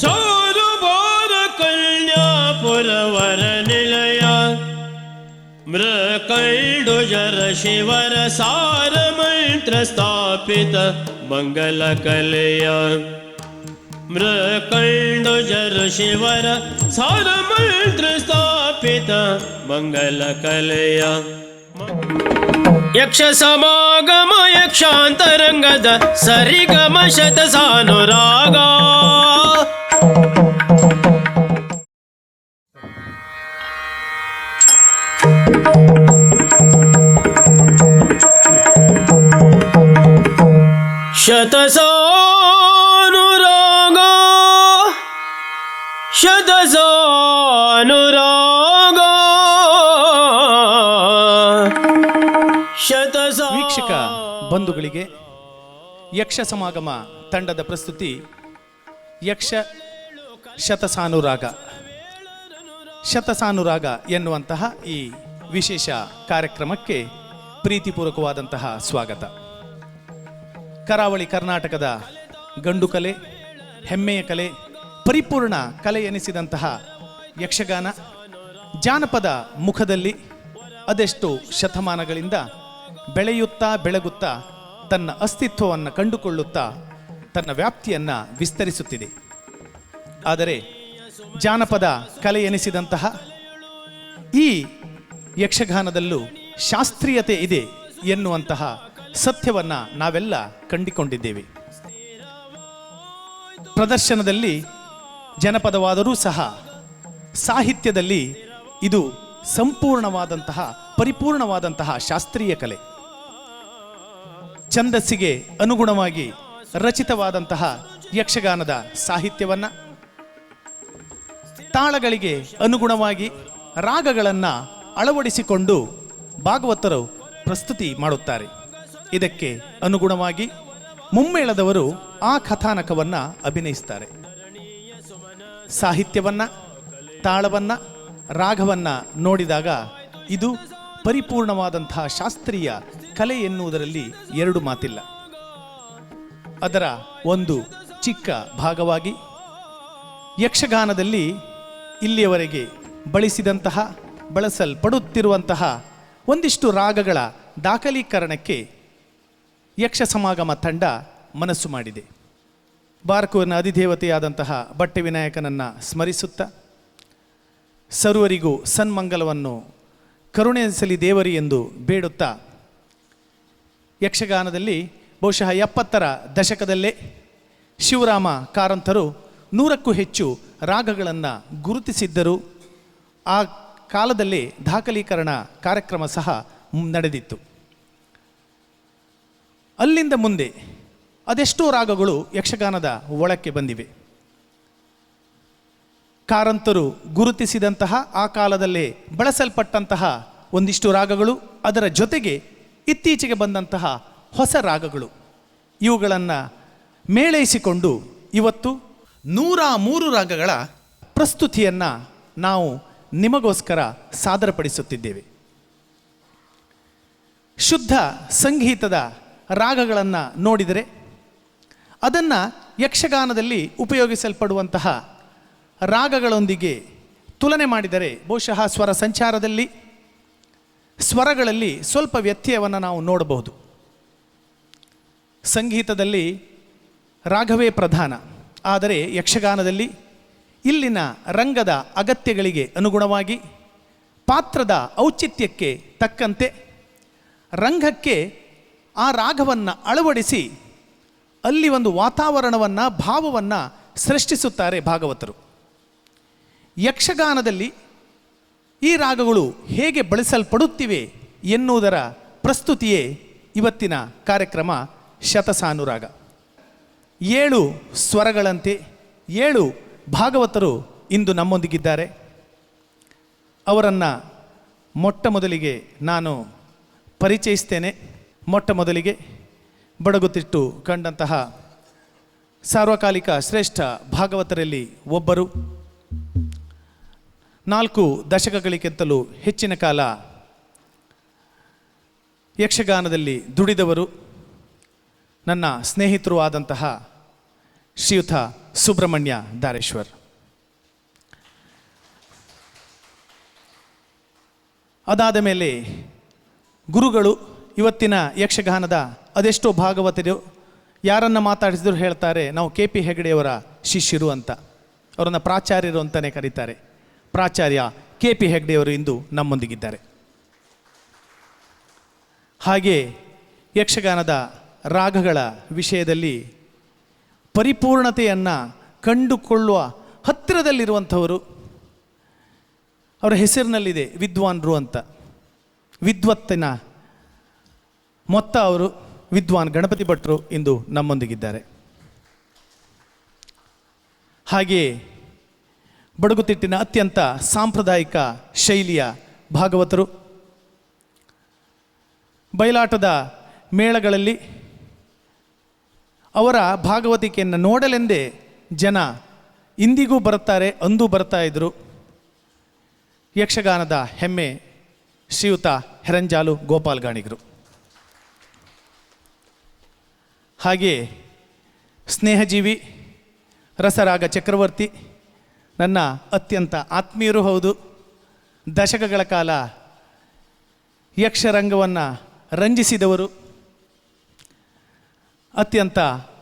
ಚೌರುಬೋರ ಕಲ್ಯಾಪುರವರ ನಿಲಯ ಮೃಕಂಡುಜರ ಶಿವರ ಸಾರ ಮಂತ್ರ ಸ್ಥಾಪಿತ ಮಂಗಲ ಕಲೆಯ ಮೃಕಂಡುಜರ ಶಿವರ ಸಾರ ಮಂತ್ರ ಸ್ಥಾಪಿತ ಮಂಗಲ ಕಲೆಯ ಯಕ್ಷ ಸಮಾಗಮ ಯಕ್ಷಾಂತರಂಗದ ಸರಿಗಮ ಶತಸಾನುರಾಗ ಶತಸಾನುರಾಗ ಶತಸಾನುರಾಗ. ವೀಕ್ಷಕ ಬಂಧುಗಳಿಗೆ ಯಕ್ಷ ಸಮಾಗಮ ತಂಡದ ಪ್ರಸ್ತುತಿ ಯಕ್ಷ ಶತಸಾನುರಾಗ. ಶತಸಾನುರಾಗ ಎನ್ನುವಂತಹ ಈ ವಿಶೇಷ ಕಾರ್ಯಕ್ರಮಕ್ಕೆ ಪ್ರೀತಿಪೂರ್ವಕವಾದಂತಹ ಸ್ವಾಗತ. ಕರಾವಳಿ ಕರ್ನಾಟಕದ ಗಂಡು ಕಲೆ, ಹೆಮ್ಮೆಯ ಕಲೆ, ಪರಿಪೂರ್ಣ ಕಲೆ ಎನಿಸಿದಂತಹ ಯಕ್ಷಗಾನ ಜಾನಪದ ಮುಖದಲ್ಲಿ ಅದೆಷ್ಟು ಶತಮಾನಗಳಿಂದ ಬೆಳೆಯುತ್ತಾ ಬೆಳಗುತ್ತಾ ತನ್ನ ಅಸ್ತಿತ್ವವನ್ನು ಕಂಡುಕೊಳ್ಳುತ್ತಾ ತನ್ನ ವ್ಯಾಪ್ತಿಯನ್ನು ವಿಸ್ತರಿಸುತ್ತಿದೆ. ಆದರೆ ಜಾನಪದ ಕಲೆ ಎನಿಸಿದಂತಹ ಈ ಯಕ್ಷಗಾನದಲ್ಲೂ ಶಾಸ್ತ್ರೀಯತೆ ಇದೆ ಎನ್ನುವಂತಹ ಸತ್ಯವನ್ನು ನಾವೆಲ್ಲ ಕಂಡುಕೊಂಡಿದ್ದೇವೆ. ಪ್ರದರ್ಶನದಲ್ಲಿ ಜನಪದವಾದರೂ ಸಹ ಸಾಹಿತ್ಯದಲ್ಲಿ ಇದು ಸಂಪೂರ್ಣವಾದಂತಹ ಪರಿಪೂರ್ಣವಾದಂತಹ ಶಾಸ್ತ್ರೀಯ ಕಲೆ. ಛಂದಸ್ಸಿಗೆ ಅನುಗುಣವಾಗಿ ರಚಿತವಾದಂತಹ ಯಕ್ಷಗಾನದ ಸಾಹಿತ್ಯವನ್ನು ತಾಳಗಳಿಗೆ ಅನುಗುಣವಾಗಿ ರಾಗಗಳನ್ನು ಅಳವಡಿಸಿಕೊಂಡು ಭಾಗವತರು ಪ್ರಸ್ತುತಿ ಮಾಡುತ್ತಾರೆ. ಇದಕ್ಕೆ ಅನುಗುಣವಾಗಿ ಮುಮ್ಮೇಳದವರು ಆ ಕಥಾನಕವನ್ನು ಅಭಿನಯಿಸ್ತಾರೆ. ಸಾಹಿತ್ಯವನ್ನು, ತಾಳವನ್ನು, ರಾಗವನ್ನು ನೋಡಿದಾಗ ಇದು ಪರಿಪೂರ್ಣವಾದಂತಹ ಶಾಸ್ತ್ರೀಯ ಕಲೆ ಎನ್ನುವುದರಲ್ಲಿ ಎರಡು ಮಾತಿಲ್ಲ. ಅದರ ಒಂದು ಚಿಕ್ಕ ಭಾಗವಾಗಿ ಯಕ್ಷಗಾನದಲ್ಲಿ ಇಲ್ಲಿಯವರೆಗೆ ಬಳಸಲ್ಪಡುತ್ತಿರುವಂತಹ ಒಂದಿಷ್ಟು ರಾಗಗಳ ದಾಖಲೀಕರಣಕ್ಕೆ ಯಕ್ಷ ಸಮಾಗಮ ತಂಡ ಮನಸ್ಸು ಮಾಡಿದೆ. ಬಾರ್ಕೂರಿನ ಅಧಿದೇವತೆಯಾದಂತಹ ಬಟ್ಟೆ ವಿನಾಯಕನನ್ನು ಸ್ಮರಿಸುತ್ತಾ ಸರ್ವರಿಗೂ ಸನ್ಮಂಗಲವನ್ನು ಕರುಣಿಸಲಿ ದೇವರಿ ಎಂದು ಬೇಡುತ್ತಾ ಯಕ್ಷಗಾನದಲ್ಲಿ ಬಹುಶಃ 70ರ ದಶಕದಲ್ಲೇ ಶಿವರಾಮ ಕಾರಂತರು 100ಕ್ಕೂ ಹೆಚ್ಚು ರಾಗಗಳನ್ನು ಗುರುತಿಸಿದ್ದರು. ಆ ಕಾಲದಲ್ಲಿ ದಾಖಲೀಕರಣ ಕಾರ್ಯಕ್ರಮ ಸಹ ನಡೆದಿತ್ತು. ಅಲ್ಲಿಂದ ಮುಂದೆ ಅದೆಷ್ಟೋ ರಾಗಗಳು ಯಕ್ಷಗಾನದ ಒಳಕ್ಕೆ ಬಂದಿವೆ. ಕಾರಂತರು ಗುರುತಿಸಿದಂತಹ ಆ ಕಾಲದಲ್ಲೇ ಬಳಸಲ್ಪಟ್ಟಂತಹ ಒಂದಿಷ್ಟು ರಾಗಗಳು, ಅದರ ಜೊತೆಗೆ ಇತ್ತೀಚೆಗೆ ಬಂದಂತಹ ಹೊಸ ರಾಗಗಳು, ಇವುಗಳನ್ನು ಮೇಳೈಸಿಕೊಂಡು ಇವತ್ತು 103 ರಾಗಗಳ ಪ್ರಸ್ತುತಿಯನ್ನು ನಾವು ನಿಮಗೋಸ್ಕರ ಸಾದರಪಡಿಸುತ್ತಿದ್ದೇವೆ. ಶುದ್ಧ ಸಂಗೀತದ ರಾಗಗಳನ್ನು ನೋಡಿದರೆ ಅದನ್ನು ಯಕ್ಷಗಾನದಲ್ಲಿ ಉಪಯೋಗಿಸಲ್ಪಡುವಂತಹ ರಾಗಗಳೊಂದಿಗೆ ತುಲನೆ ಮಾಡಿದರೆ ಬಹುಶಃ ಸ್ವರ ಸಂಚಾರದಲ್ಲಿ, ಸ್ವರಗಳಲ್ಲಿ ಸ್ವಲ್ಪ ವ್ಯತ್ಯಯವನ್ನು ನಾವು ನೋಡಬಹುದು. ಸಂಗೀತದಲ್ಲಿ ರಾಗವೇ ಪ್ರಧಾನ, ಆದರೆ ಯಕ್ಷಗಾನದಲ್ಲಿ ಇಲ್ಲಿನ ರಂಗದ ಅಗತ್ಯಗಳಿಗೆ ಅನುಗುಣವಾಗಿ, ಪಾತ್ರದ ಔಚಿತ್ಯಕ್ಕೆ ತಕ್ಕಂತೆ ರಂಗಕ್ಕೆ ಆ ರಾಗವನ್ನು ಅಳವಡಿಸಿ ಅಲ್ಲಿ ಒಂದು ವಾತಾವರಣವನ್ನು, ಭಾವವನ್ನು ಸೃಷ್ಟಿಸುತ್ತಾರೆ ಭಾಗವತರು. ಯಕ್ಷಗಾನದಲ್ಲಿ ಈ ರಾಗಗಳು ಹೇಗೆ ಬಳಸಲ್ಪಡುತ್ತಿವೆ ಎನ್ನುವುದರ ಪ್ರಸ್ತುತಿಯೇ ಇವತ್ತಿನ ಕಾರ್ಯಕ್ರಮ ಶತಸಾನುರಾಗ. 7 ಸ್ವರಗಳಂತೆ 7 ಭಾಗವತರು ಇಂದು ನಮ್ಮೊಂದಿಗಿದ್ದಾರೆ. ಅವರನ್ನು ಮೊಟ್ಟ ಮೊದಲಿಗೆ ನಾನು ಪರಿಚಯಿಸ್ತೇನೆ. ಮೊಟ್ಟ ಮೊದಲಿಗೆ ಬಡಗುತಿಟ್ಟು ಕಂಡಂತಹ ಸಾರ್ವಕಾಲಿಕ ಶ್ರೇಷ್ಠ ಭಾಗವತರಲ್ಲಿ ಒಬ್ಬರು. 4 ದಶಕಗಳಿಗಿಂತಲೂ ಹೆಚ್ಚಿನ ಕಾಲ ಯಕ್ಷಗಾನದಲ್ಲಿ ದುಡಿದವರು, ನನ್ನ ಸ್ನೇಹಿತರು ಆದಂತಹ ಶ್ರೀಯುತ ಸುಬ್ರಹ್ಮಣ್ಯ ಧಾರೇಶ್ವರ್. ಅದಾದ ಮೇಲೆ ಗುರುಗಳು ಇವತ್ತಿನ ಯಕ್ಷಗಾನದ ಅದೆಷ್ಟೋ ಭಾಗವತರು ಯಾರನ್ನು ಮಾತಾಡಿಸಿದ್ರು ಹೇಳ್ತಾರೆ, ನಾವು ಕೆ ಪಿ ಹೆಗಡೆಯವರ ಶಿಷ್ಯರು ಅಂತ. ಅವರನ್ನು ಪ್ರಾಚಾರ್ಯರು ಅಂತಲೇ ಕರೀತಾರೆ. ಪ್ರಾಚಾರ್ಯ ಕೆ ಪಿ ಹೆಗಡೆಯವರು ಇಂದು ನಮ್ಮೊಂದಿಗಿದ್ದಾರೆ. ಹಾಗೆ ಯಕ್ಷಗಾನದ ರಾಗಗಳ ವಿಷಯದಲ್ಲಿ ಪರಿಪೂರ್ಣತೆಯನ್ನು ಕಂಡುಕೊಳ್ಳುವ ಹತ್ತಿರದಲ್ಲಿರುವಂಥವರು, ಅವರ ಹೆಸರಿನಲ್ಲಿದೆ ವಿದ್ವಾನ್ರು ಅಂತ. ವಿದ್ವತ್ತಿನ ಮೊತ್ತ ಅವರು ವಿದ್ವಾನ್ ಗಣಪತಿ ಭಟ್ರು ಇಂದು ನಮ್ಮೊಂದಿಗಿದ್ದಾರೆ. ಹಾಗೆಯೇ ಬಡಗುತಿಟ್ಟಿನ ಅತ್ಯಂತ ಸಾಂಪ್ರದಾಯಿಕ ಶೈಲಿಯ ಭಾಗವತರು, ಬಯಲಾಟದ ಮೇಳಗಳಲ್ಲಿ ಅವರ ಭಾಗವತಿಕೆಯನ್ನು ನೋಡಲೆಂದೇ ಜನ ಇಂದಿಗೂ ಬರುತ್ತಾರೆ, ಅಂದೂ ಬರ್ತಾ ಇದ್ದರು. ಯಕ್ಷಗಾನದ ಹೆಮ್ಮೆ ಶ್ರೀಯುತ ಹೆರಂಜಾಲು ಗೋಪಾಲ್ ಗಾಣಿಗರು. ಹಾಗೆಯೇ ಸ್ನೇಹಜೀವಿ ರಸರಾಗ ಚಕ್ರವರ್ತಿ ನನ್ನ ಅತ್ಯಂತ ಆತ್ಮೀಯರು ಹೌದು. ದಶಕಗಳ ಕಾಲ ಯಕ್ಷರಂಗವನ್ನು ರಂಜಿಸಿದವರು, ಅತ್ಯಂತ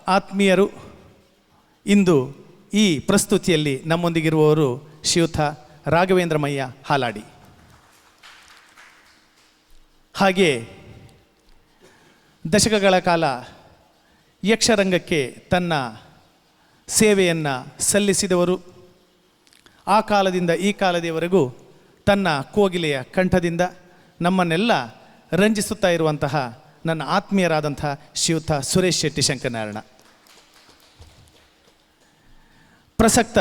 ಆತ್ಮೀಯರು. ಇಂದು ಈ ಪ್ರಸ್ತುತಿಯಲ್ಲಿ ನಮ್ಮೊಂದಿಗಿರುವವರು ಶ್ರೀಯುತ ರಾಘವೇಂದ್ರ ಮಯ್ಯ ಹಾಲಾಡಿ. ಹಾಗೆಯೇ ದಶಕಗಳ ಕಾಲ ಯಕ್ಷರಂಗಕ್ಕೆ ತನ್ನ ಸೇವೆಯನ್ನು ಸಲ್ಲಿಸಿದವರು, ಆ ಕಾಲದಿಂದ ಈ ಕಾಲದವರೆಗೂ ತನ್ನ ಕೋಗಿಲೆಯ ಕಂಠದಿಂದ ನಮ್ಮನ್ನೆಲ್ಲ ರಂಜಿಸುತ್ತಾ ಇರುವಂತಹ ನನ್ನ ಆತ್ಮೀಯರಾದಂತಹ ಶ್ರೀಯುತ ಸುರೇಶ್ ಶೆಟ್ಟಿ ಶಂಕರನಾರಾಯಣ. ಪ್ರಸಕ್ತ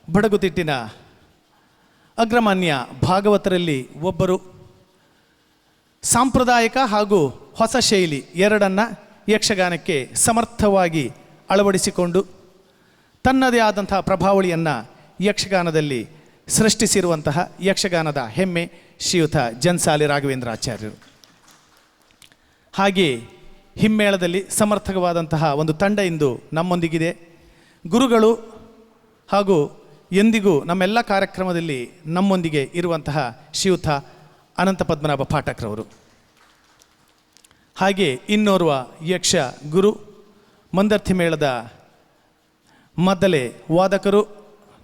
ಬಡಗುತಿಟ್ಟಿನ ಅಗ್ರಮಾನ್ಯ ಭಾಗವತರಲ್ಲಿ ಒಬ್ಬರು. ಸಾಂಪ್ರದಾಯಿಕ ಹಾಗೂ ಹೊಸ ಶೈಲಿ ಎರಡನ್ನು ಯಕ್ಷಗಾನಕ್ಕೆ ಸಮರ್ಥವಾಗಿ ಅಳವಡಿಸಿಕೊಂಡು ತನ್ನದೇ ಆದಂತಹ ಪ್ರಭಾವಳಿಯನ್ನು ಯಕ್ಷಗಾನದಲ್ಲಿ ಸೃಷ್ಟಿಸಿರುವಂತಹ ಯಕ್ಷಗಾನದ ಹೆಮ್ಮೆ ಶ್ರೀಯುತ ಜನ್ಸಾಲಿ ರಾಘವೇಂದ್ರ ಆಚಾರ್ಯರು. ಹಾಗೆಯೇ ಹಿಮ್ಮೇಳದಲ್ಲಿ ಸಮರ್ಥಕವಾದಂತಹ ಒಂದು ತಂಡ ಇಂದು ನಮ್ಮೊಂದಿಗಿದೆ. ಗುರುಗಳು ಹಾಗೂ ಎಂದಿಗೂ ನಮ್ಮೆಲ್ಲ ಕಾರ್ಯಕ್ರಮದಲ್ಲಿ ನಮ್ಮೊಂದಿಗೆ ಇರುವಂತಹ ಶ್ರೀಯುತ ಅನಂತ ಪದ್ಮನಾಭ ಪಾಠಕ್ರವರು. ಹಾಗೆ ಇನ್ನೋರ್ವ ಯಕ್ಷ ಗುರು, ಮಂದರ್ಥಿ ಮೇಳದ ಮೊದಲೇ ವಾದಕರು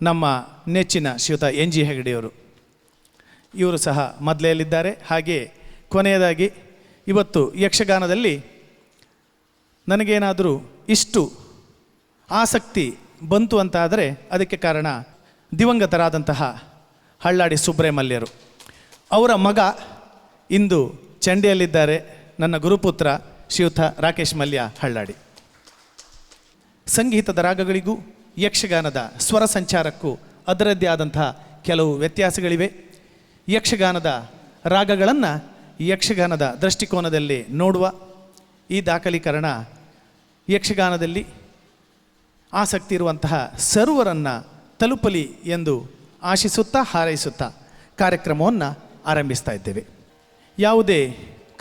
ನಮ್ಮ ನೆಚ್ಚಿನ ಶ್ರೀಯುತ ಎನ್ ಜಿ ಹೆಗಡೆಯವರು. ಇವರು ಸಹ ಮೊದಲೆಯಲ್ಲಿದ್ದಾರೆ. ಹಾಗೆ ಕೊನೆಯದಾಗಿ ಇವತ್ತು ಯಕ್ಷಗಾನದಲ್ಲಿ ನನಗೇನಾದರೂ ಇಷ್ಟು ಆಸಕ್ತಿ ಬಂತು ಅಂತಾದರೆ ಅದಕ್ಕೆ ಕಾರಣ ದಿವಂಗತರಾದಂತಹ ಹಳ್ಳಾಡಿ ಸುಬ್ರಹ್ಮಲ್ಯರು. ಅವರ ಮಗ ಇಂದು ಚಂಡಿಯಲ್ಲಿದ್ದಾರೆ, ನನ್ನ ಗುರುಪುತ್ರ ಶ್ರೀಯುತ ರಾಕೇಶ್ ಮಲ್ಯ ಹಳ್ಳಾಡಿ. ಸಂಗೀತದ ರಾಗಗಳಿಗೂ ಯಕ್ಷಗಾನದ ಸ್ವರ ಸಂಚಾರಕ್ಕೂ ಅದರದ್ದೇ ಆದಂತಹ ಕೆಲವು ವ್ಯತ್ಯಾಸಗಳಿವೆ. ಯಕ್ಷಗಾನದ ರಾಗಗಳನ್ನು ಯಕ್ಷಗಾನದ ದೃಷ್ಟಿಕೋನದಲ್ಲಿ ನೋಡುವ ಈ ದಾಖಲೀಕರಣ ಯಕ್ಷಗಾನದಲ್ಲಿ ಆಸಕ್ತಿ ಇರುವಂತಹ ಸರ್ವರನ್ನು ತಲುಪಲಿ ಎಂದು ಆಶಿಸುತ್ತಾ ಹಾರೈಸುತ್ತಾ ಕಾರ್ಯಕ್ರಮವನ್ನು ಆರಂಭಿಸ್ತಾ ಇದ್ದೇವೆ. ಯಾವುದೇ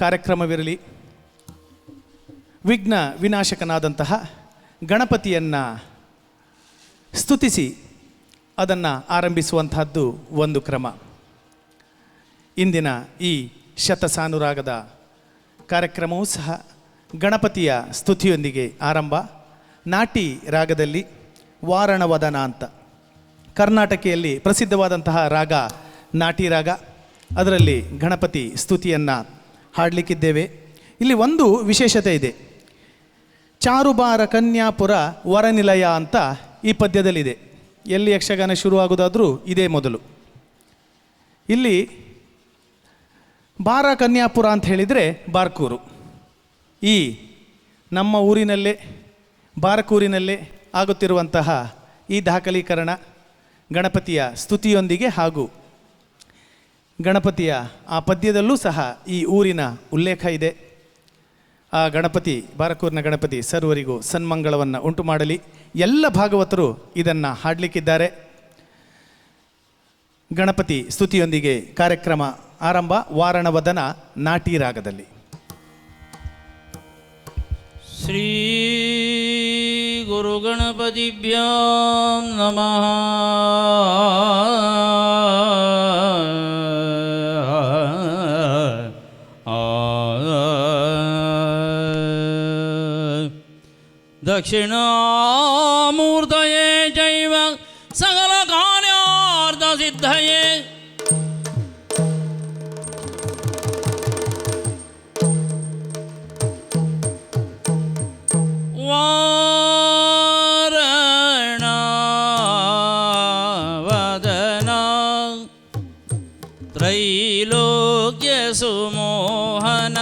ಕಾರ್ಯಕ್ರಮವಿರಲಿ, ವಿಘ್ನ ವಿನಾಶಕನಾದಂತಹ ಗಣಪತಿಯನ್ನು ಸ್ತುತಿಸಿ ಅದನ್ನು ಆರಂಭಿಸುವಂತಹದ್ದು ಒಂದು ಕ್ರಮ. ಇಂದಿನ ಈ ಶತಸಾನುರಾಗದ ಕಾರ್ಯಕ್ರಮವೂ ಸಹ ಗಣಪತಿಯ ಸ್ತುತಿಯೊಂದಿಗೆ ಆರಂಭ. ನಾಟಿ ರಾಗದಲ್ಲಿ ವಾರಣವದನ ಅಂತ ಕರ್ನಾಟಕೆಯಲ್ಲಿ ಪ್ರಸಿದ್ಧವಾದಂತಹ ರಾಗ ನಾಟಿ ರಾಗ, ಅದರಲ್ಲಿ ಗಣಪತಿ ಸ್ತುತಿಯನ್ನು ಹಾಡಲಿಕ್ಕಿದ್ದೇವೆ. ಇಲ್ಲಿ ಒಂದು ವಿಶೇಷತೆ ಇದೆ. ಚಾರುಬಾರ ಕನ್ಯಾಪುರ ವರನಿಲಯ ಅಂತ ಈ ಪದ್ಯದಲ್ಲಿದೆ. ಎಲ್ಲಿ ಯಕ್ಷಗಾನ ಶುರುವಾಗೋದಾದರೂ ಇದೇ ಮೊದಲು. ಇಲ್ಲಿ ಬಾರ ಕನ್ಯಾಪುರ ಅಂತ ಹೇಳಿದರೆ ಬಾರ್ಕೂರು. ಈ ನಮ್ಮ ಊರಿನಲ್ಲೇ ಬಾರಕೂರಿನಲ್ಲೇ ಆಗುತ್ತಿರುವಂತಹ ಈ ದಾಖಲೀಕರಣ ಗಣಪತಿಯ ಸ್ತುತಿಯೊಂದಿಗೆ ಹಾಗೂ ಗಣಪತಿಯ ಆ ಪದ್ಯದಲ್ಲೂ ಸಹ ಈ ಊರಿನ ಉಲ್ಲೇಖ ಇದೆ. ಆ ಗಣಪತಿ, ಬಾರಕೂರಿನ ಗಣಪತಿ ಸರ್ವರಿಗೂ ಸನ್ಮಂಗಳವನ್ನು ಉಂಟು ಮಾಡಲಿ. ಎಲ್ಲ ಭಾಗವತರು ಇದನ್ನು ಹಾಡಲಿಕ್ಕಿದ್ದಾರೆ. ಗಣಪತಿ ಸ್ತುತಿಯೊಂದಿಗೆ ಕಾರ್ಯಕ್ರಮ ಆರಂಭ. ವಾರಣವದನ ನಾಟಿ ರಾಗದಲ್ಲಿ. ಶ್ರೀ गुरुगणपतिभ्यो नमः। दक्षिणामूर्तये चैव सकलकार्यार्थसिद्धये वारणवदना त्रैलोक्यसुमोहन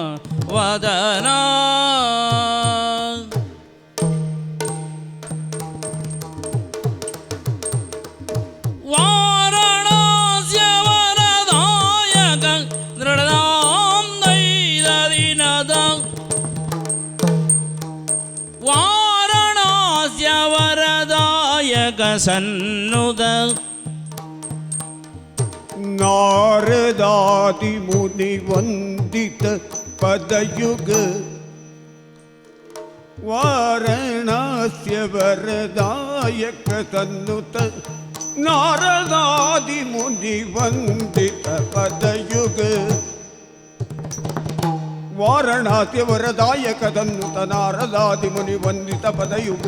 वारणवदना वाराणस्य वरदायक दृढदां दैददिनदं वाराणस्य वरदायक सन्नुद नारदादि मुनि वंदित पदयुग वाराणस्य वरदायक सन्नुत नारदादि मुनि वंदित पदयुग वाराणस्य वरदायक सन्नुत नारदादि मुनि वंदित पदयुग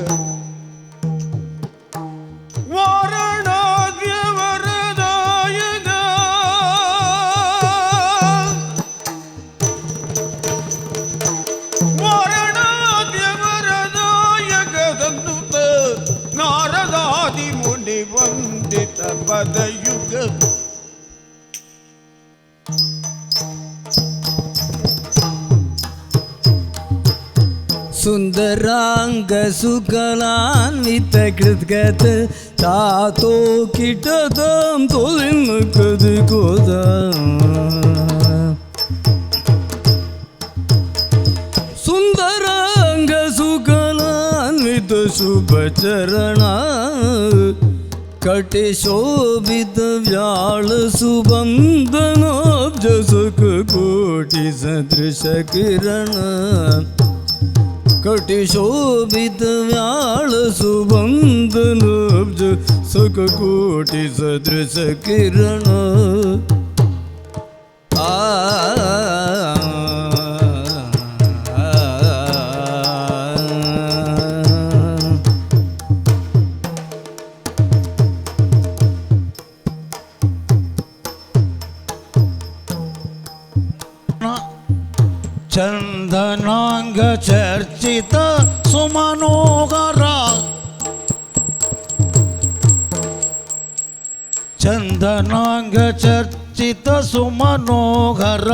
वाराणस्य वरदायक वाराणस्य वरदायक सन्नुत नारदादि मुनि वंदित पदयुग सुंदरांग सुकलान्वित कृतगत तातो किटदम तोलिन कद कोदा सुंदरांग सुकलान्वित शुभचरणा कटे शोभित व्याल सुबंधनाब्ज सुख कोटि सदृश किरण कटि शोभित व्याल सुबंधनाब्ज सुख कोटि सदृश किरण चंदनांग चर्चित सुमनोहर चंदनांग चर्चित सुमनोहर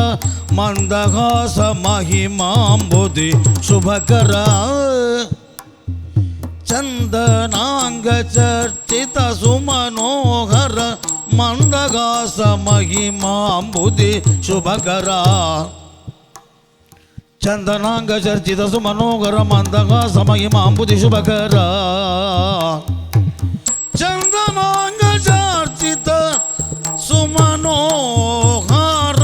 मंदहास महिमांबुधि शुभकर चंदनांग चर्चित सुमनोहर मंदहास महिमांबुधि शुभकर चंदनांग चर्चित सुमनोहर मंदहास महिमांबुधि शुभकर चंदनांग चर्चित सुमनोहर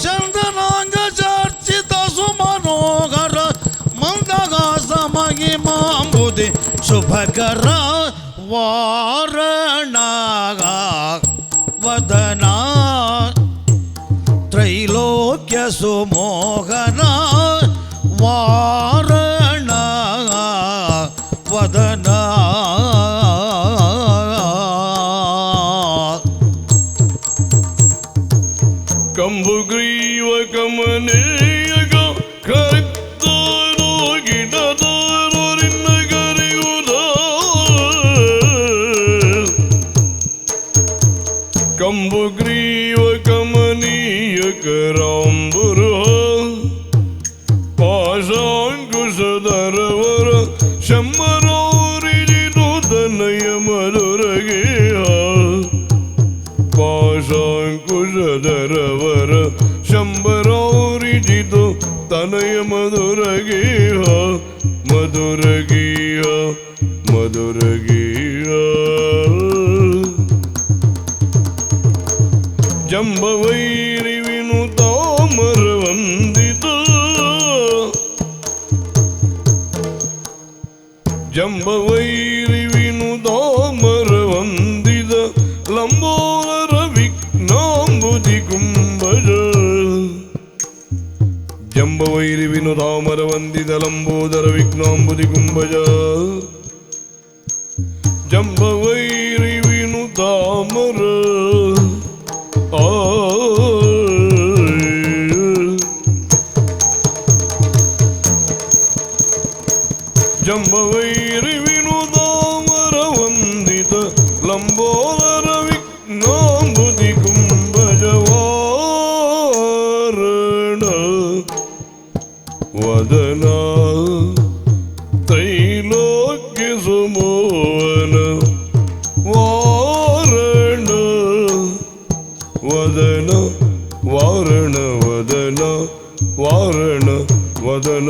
चंदनांग चर्चित सुमनोहर मंदहास महिमांबुधि शुभकर वारणा वदना त्रैलोक्य सुमोहना वारणा वदना ಕಂಬುಗ್ರೀವ ಕಮನೇಯಗ ಕತ್ತರೋ ಗಿಡದರೋ ನಿನ್ನ ಕರೆಯುವುದ ಕಂಬುಗ್ರೀವ ಕಮನೀಯ ಕರಾಂಬುರ ಪಾಶಾಂಕುಶಧರವರ ಶಂಬರೋರಿಜಿದು ತನಯ ಮಧುರಗೆ ಪಾಶಾಂಕುಶಧರವರ ಶಂಬರೋರಿಜಿದು ತನಯ ಮಧುರಗೇಹ ಮಧುರಗೀಹ ಮಧುರಗೀಹ ಜಂಬವೈರಿ ವಿನುತಾಮರ ವಂದಿತ ಜಂಬವೈರಿ ವಿನುತಾಮರ ವಂದಿತ ಲಂಬೋದರ ವಿಘ್ನಾಂಬುದಿ ಕುಂಭಜ ಜಂಬವೈರಿ ವಿನುತಾಮರ ವಂದಿತ ಲಂಬೋದರ ವಿಘ್ನಾಂಬುದಿ ಕುಂಭಜ ಜಂಬವೈರಿ ವಿನುತಾಮರ ಜಂಬವೈರಿ ವಿನುತಾಮರ ವಂದಿತ ಲಂಬೋದರ ವಿಘ್ನಾಂಬುದಿ ಕುಂಭಜವಾರಣ ವದನ ತ್ರೈಲೋಕ್ಯ ಸುಮೋಹನ ವಾರಣ ವದನ ವಾರಣ ವದನ ವಾರಣ ವದನ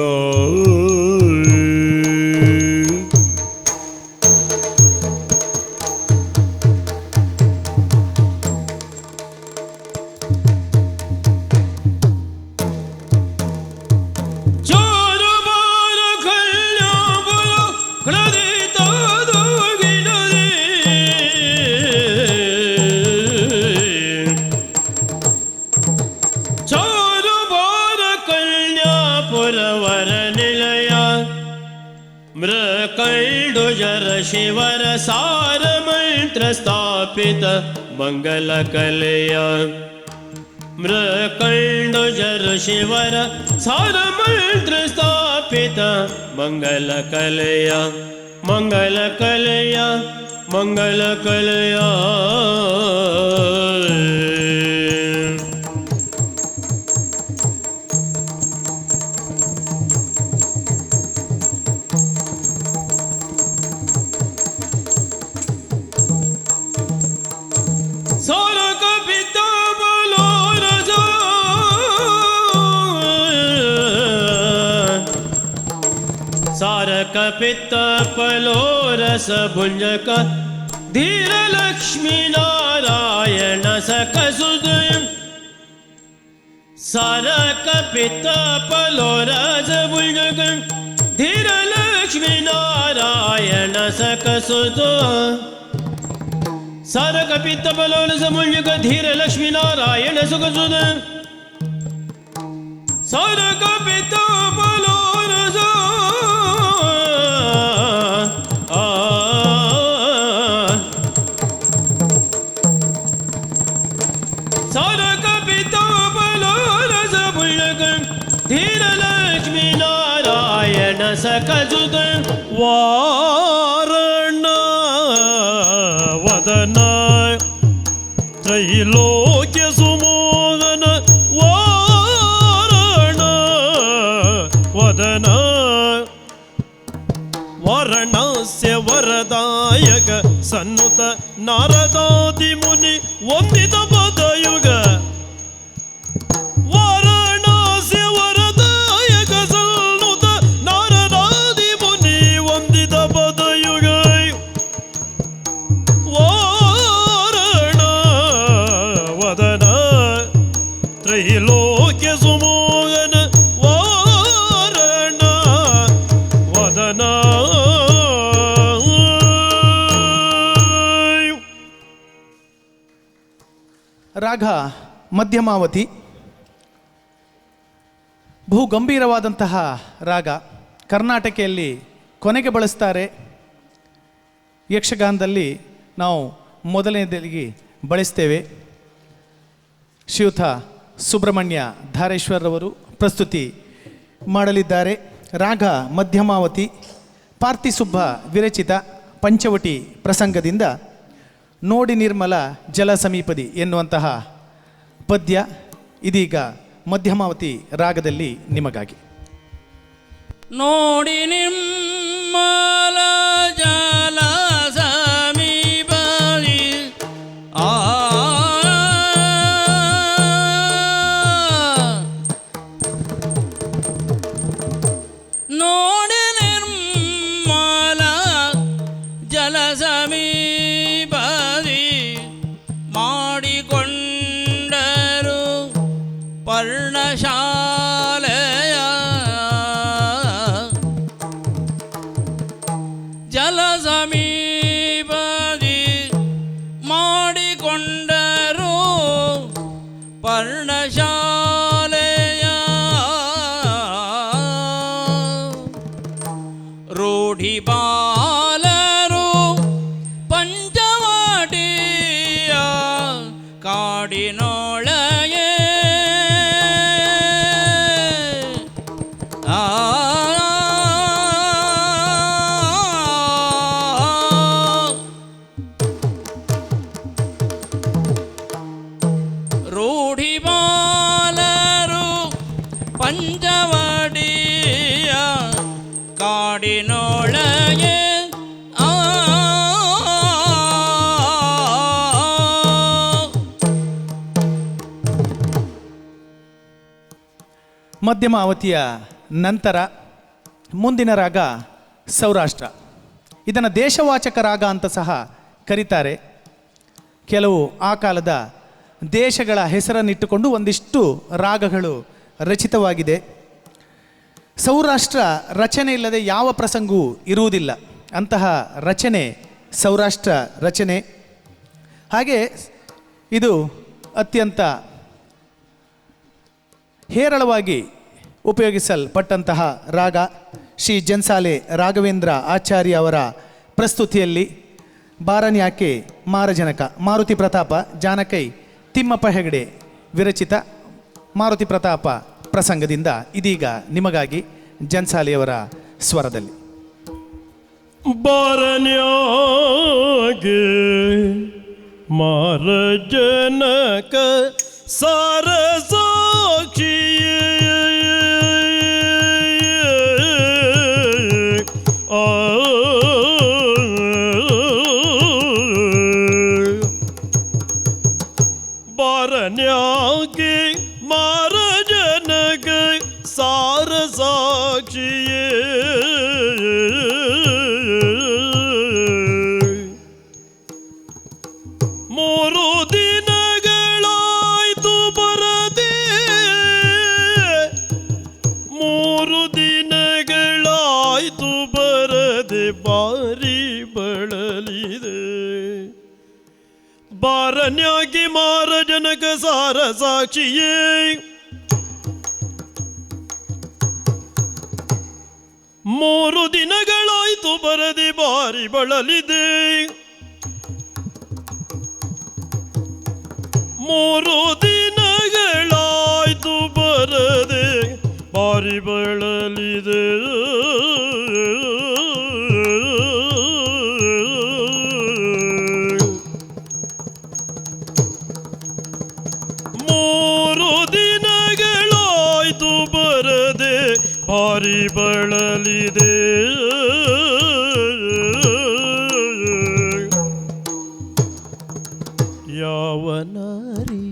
ಶಿವರ ಸಾರ ಮಂತ್ರ ಸ್ಥಾಪಿತ ಮಂಗಲ ಕಲೆಯ ಮೃಕಂಡುಜರ ಶಿವರ ಸಾರ ಮಂತ್ರ ಸ್ಥಾಪಿತ ಮಂಗಲ ಕಲೆಯ ಮಂಗಲ ಕಲೆಯ ಮಂಗಲ ಕಲೆಯ पित्त पलो रस भुंजक धीर लक्ष्मी नारायण सख सुद सारक पित्त पलो रस भुंजक धीर लक्ष्मी नारायण सख सुद सारक पित्त पलो रस भुंजक धीर लक्ष्मी नारायण सुख सुद सारक पित्त पलो रस सकजुद वारण वदन त्रैलोक्य सुमोदन वारण वदन वारणस्य वरदायक सन्नुत नारदादि मुनि वंदित पदयुग त्रैलोक्य सुमोहन वारण वदन ರಾಗ ಮಧ್ಯಮಾವತಿ ಬಹು ಗಂಭೀರವಾದಂತಹ ರಾಗ. ಕರ್ನಾಟಕೆಯಲ್ಲಿ ಕೊನೆಗೆ ಬಳಸ್ತಾರೆ, ಯಕ್ಷಗಾನದಲ್ಲಿ ನಾವು ಮೊದಲನೇದಾಗಿ ಬಳಸ್ತೇವೆ. ಶ್ರೀಯುತ ಸುಬ್ರಹ್ಮಣ್ಯ ಧಾರೇಶ್ವರರವರು ಪ್ರಸ್ತುತಿ ಮಾಡಲಿದ್ದಾರೆ. ರಾಗ ಮಧ್ಯಮಾವತಿ ಪಾರ್ತಿಸುಬ್ಬ ವಿರಚಿತ ಪಂಚವಟಿ ಪ್ರಸಂಗದಿಂದ ನೋಡಿ ನಿರ್ಮಲ ಜಲ ಸಮೀಪದಿ ಎನ್ನುವಂತಹ ಪದ್ಯ ಇದೀಗ ಮಧ್ಯಮಾವತಿ ರಾಗದಲ್ಲಿ ನಿಮಗಾಗಿ. ನೋಡಿ ನಿರ್ಮಲ ಜಲ ಸಮೀಪದಿ ನೋಡಿ ನಿರ್ಮಲ ಜಲ ಸಮೀಪದಿ ಮಾಡಿಕೊಂಡ ಪರ್ಣಶಾಲೆಯ ಜಲ ಸಮೀಪದಿ ಮಾಡಿಕೊಂಡರು ಪರ್ಣಶಾಲೆಯ ರೂಢಿ ಬಾಲರು ಪಂಚವಾಟಿಯ ಕಾಡಿನೊಳಗೆ ರೂಢಿ ಬಾಲರು ಪಂಚವಾಟಿಯ ಕಾಡಿನೊಳಗೆ ಮಧ್ಯಮ ಅವಧಿಯ ನಂತರ ಮುಂದಿನ ರಾಗ ಸೌರಾಷ್ಟ್ರ. ಇದನ್ನು ದೇಶವಾಚಕ ರಾಗ ಅಂತ ಸಹ ಕರೀತಾರೆ. ಕೆಲವು ಆ ಕಾಲದ ದೇಶಗಳ ಹೆಸರನ್ನಿಟ್ಟುಕೊಂಡು ಒಂದಿಷ್ಟು ರಾಗಗಳು ರಚಿತವಾಗಿದೆ. ಸೌರಾಷ್ಟ್ರ ರಚನೆ ಇಲ್ಲದೆ ಯಾವ ಪ್ರಸಂಗವೂ ಇರುವುದಿಲ್ಲ. ಅಂತಹ ರಚನೆ ಸೌರಾಷ್ಟ್ರ ರಚನೆ. ಹಾಗೆ ಇದು ಅತ್ಯಂತ ಹೇರಳವಾಗಿ ಉಪಯೋಗಿಸಲ್ಪಟ್ಟಂತಹ ರಾಗ. ಶ್ರೀ ಜನ್ಸಾಲೆ ರಾಘವೇಂದ್ರ ಆಚಾರ್ಯ ಅವರ ಪ್ರಸ್ತುತಿಯಲ್ಲಿ ಬಾರನ್ಯಾಕೆ ಮಾರಜನಕ, ಮಾರುತಿ ಪ್ರತಾಪ, ಜಾನಕೈ ತಿಮ್ಮಪ್ಪ ಹೆಗಡೆ ವಿರಚಿತ ಮಾರುತಿ ಪ್ರತಾಪ ಪ್ರಸಂಗದಿಂದ ಇದೀಗ ನಿಮಗಾಗಿ ಜನ್ಸಾಲೆಯವರ ಸ್ವರದಲ್ಲಿ. ಬಾರನ್ಯಾಗೆ ಮಾರಜನಕ ಸಾರಸಾಕ್ಷಿಯೇ ಬಾರನ್ಯಾಗೆ ಮಾರಜನಕ ಸಾರಸಾಕ್ಷಿಯೇ ಮೂರು ದಿನಗಳಾಯ್ತು ಬರದೆ, ಮೂರು ದಿನಗಳಾಯ್ತು ಬರದೆ ಬಾರಿ ಬಳಲಿದೆ. ಬಾರನ್ಯಾಗೆ ಮಾರಜನಕ ಸಾರಸಾಕ್ಷಿಯೇ ಮೂರು ದಿನಗಳಾಯ್ತು ಬರದೆ ಬಾರಿ ಬಳಲಿದೆ. ಮೂರು ದಿನಗಳಾಯ್ತು ಬರದೆ ಬಾರಿ ಬಳಲಿದೆ. ಮೂರು ದಿನಗಳಾಯ್ತು ಬರದೆ ಬಾರಿ ಬಳಲಿದೆ. ಯಾವ ನಾರಿ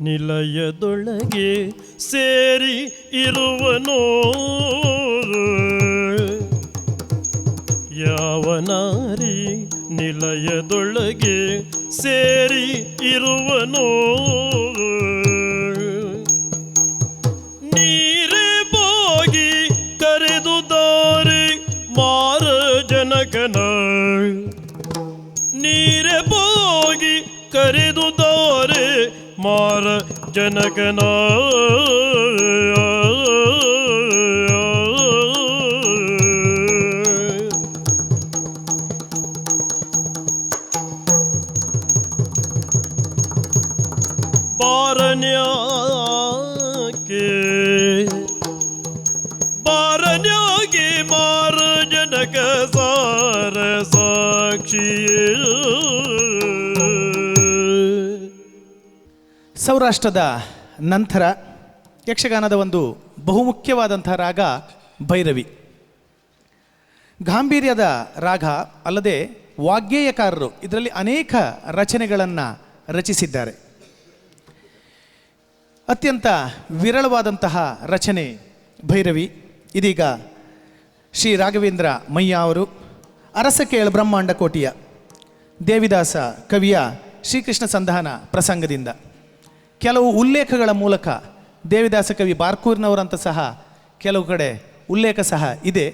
ನಿಲಯದೊಳಗೆ ಸೇರಿ ಇರುವನೋ, ಯಾವ ನಾರಿ ನಿಲಯದೊಳಗೆ ಸೇರಿ ಇರುವನೋ, ನೀರೇ ಹೋಗಿ ಕರೆದು ದಾರಿ ಮಾರಜನಕನ, ನೀರೇ ಹೋಗಿ ಕರೆದು ದಾರೆ ಮಾರಜನಕನ. ಬಾರನ್ಯಾಗೆ ಬಾರನ್ಯಾಗೆ ಮಾರಜನಕ ಸಾರಸಾಕ್ಷಿಯೇ. ಸೌರಾಷ್ಟ್ರದ ನಂತರ ಯಕ್ಷಗಾನದ ಒಂದು ಬಹುಮುಖ್ಯವಾದಂಥ ರಾಗ ಭೈರವಿ. ಗಾಂಭೀರ್ಯದ ರಾಗ ಅಲ್ಲದೆ ವಾಗ್ಗೇಯಕಾರರು ಇದರಲ್ಲಿ ಅನೇಕ ರಚನೆಗಳನ್ನು ರಚಿಸಿದ್ದಾರೆ. ಅತ್ಯಂತ ವಿರಳವಾದಂತಹ ರಚನೆ ಭೈರವಿ. ಇದೀಗ ಶ್ರೀ ರಾಘವೇಂದ್ರ ಮಯ್ಯ ಅವರು ಅರಸಕೇಳ ಬ್ರಹ್ಮಾಂಡ ಕೋಟಿಯ ದೇವಿದಾಸ ಕವಿಯ ಶ್ರೀಕೃಷ್ಣ ಸಂಧಾನ ಪ್ರಸಂಗದಿಂದ ಕೆಲವು ಉಲ್ಲೇಖಗಳ ಮೂಲಕ ದೇವಿದಾಸ ಕವಿ ಬಾರ್ಕೂರಿನವರಂತ ಸಹ ಕೆಲವು ಕಡೆ ಉಲ್ಲೇಖ ಸಹ ಇದೆ.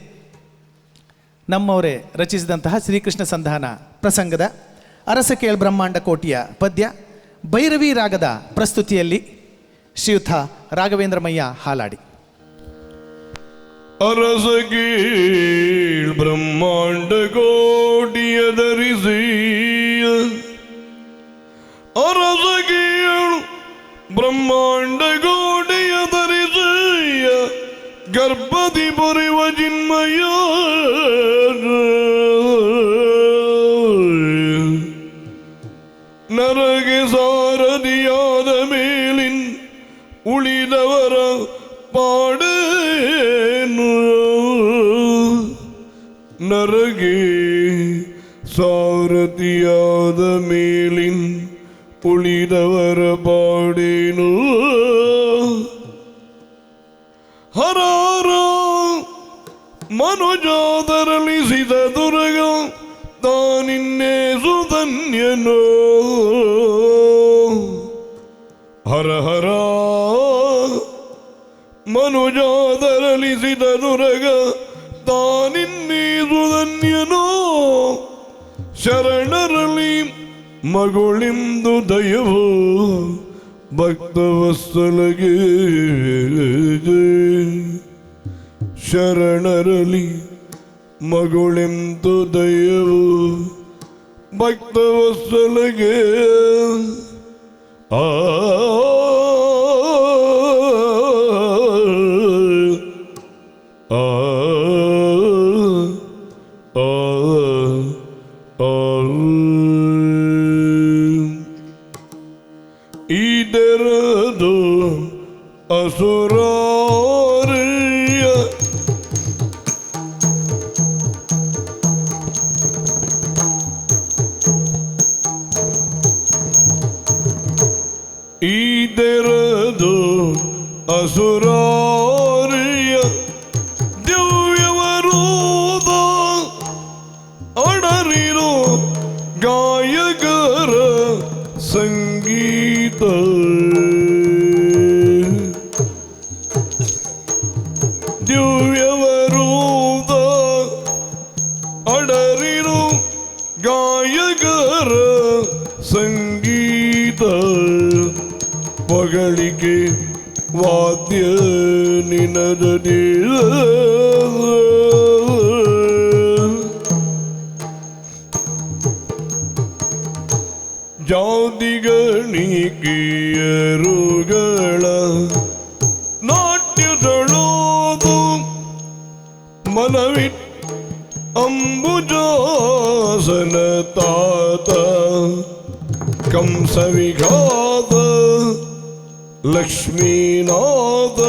ನಮ್ಮವರೇ ರಚಿಸಿದಂತಹ ಶ್ರೀಕೃಷ್ಣ ಸಂಧಾನ ಪ್ರಸಂಗದ ಅರಸ ಕೇಳ್ ಬ್ರಹ್ಮಾಂಡ ಕೋಟಿಯ ಪದ್ಯ ಭೈರವಿ ರಾಗದ ಪ್ರಸ್ತುತಿಯಲ್ಲಿ ಶ್ರೀಯುತ ರಾಘವೇಂದ್ರ ಮಯ್ಯ ಹಾಲಾಡಿ. ಅರಸ ಕೀಳ್ ಬ್ರಹ್ಮಾಂಡ ಕೋಟಿಯ ಧರಿಸಿ, ಅರಸ ಕೀಳ್ ಬ್ರಹ್ಮಾಂಡ ಕೋಟಿಯ ಧರಿಸಿ, ಗರ್ಭದಿ ಪೊರೆವ ಚಿನ್ಮಯ ನರಗೆ ಸಾರದಿಯಾದ ಮೇಲಿನ್ ಉಳಿದವರ ಪಾಡೇನು, ನರಗೆ ಸಾರಥಿಯಾದ ಮೇಲಿನ್ ಉಳಿದವರ ಪಾಡೇನು. ಹರಾರ ಮನುಜಾದರಲಿಸಿದ ದುರ್ಗ ತಾನಿನ್ನೇ ಸುಧನ್ಯನೋ, ಹರ ಹರ ಮನುಜಾದರಲಿಸಿದ ದುರ್ಗ ತಾನಿನ್ನೇ ಸುಧನ್ಯನೋ, ಶರಣರಲ್ಲಿ ಮಗುಳಿಂದು ದಯವು ಭಕ್ತವತ್ಸಲಗೆ, ಶರಣರಲಿ ಮಗುಳೆಂದು ದಯವು ಭಕ್ತವತ್ಸಲಗೆ. ಆ ಆ ಇದರದು ಅಸುರಾರಿಯ ಇದರದು ಅಸುರಾರಿಯ ದಿವ್ಯವರೋಧ ಅಡರಿರೋ ಗಾಯಕರ ಸಂಗೀತ, ದಿವ್ಯವರೋಧ ಅಡರಿರೋ ಗಾಯಕರ ಸಂಗೀತ, ಪಗಳಿಕೆ ವಾದ್ಯ ನಿನದಡಿ, ಜಾತಿಗಣಿಕೆಯರುಗಳ ನಾಟ್ಯದಳೋದು ಮನವಿಟ್ ಅಂಬುಜಾಸನ ತಾತ, ಕಂಸವಿಘಾತ ಲಕ್ಷ್ಮೀನಾಥ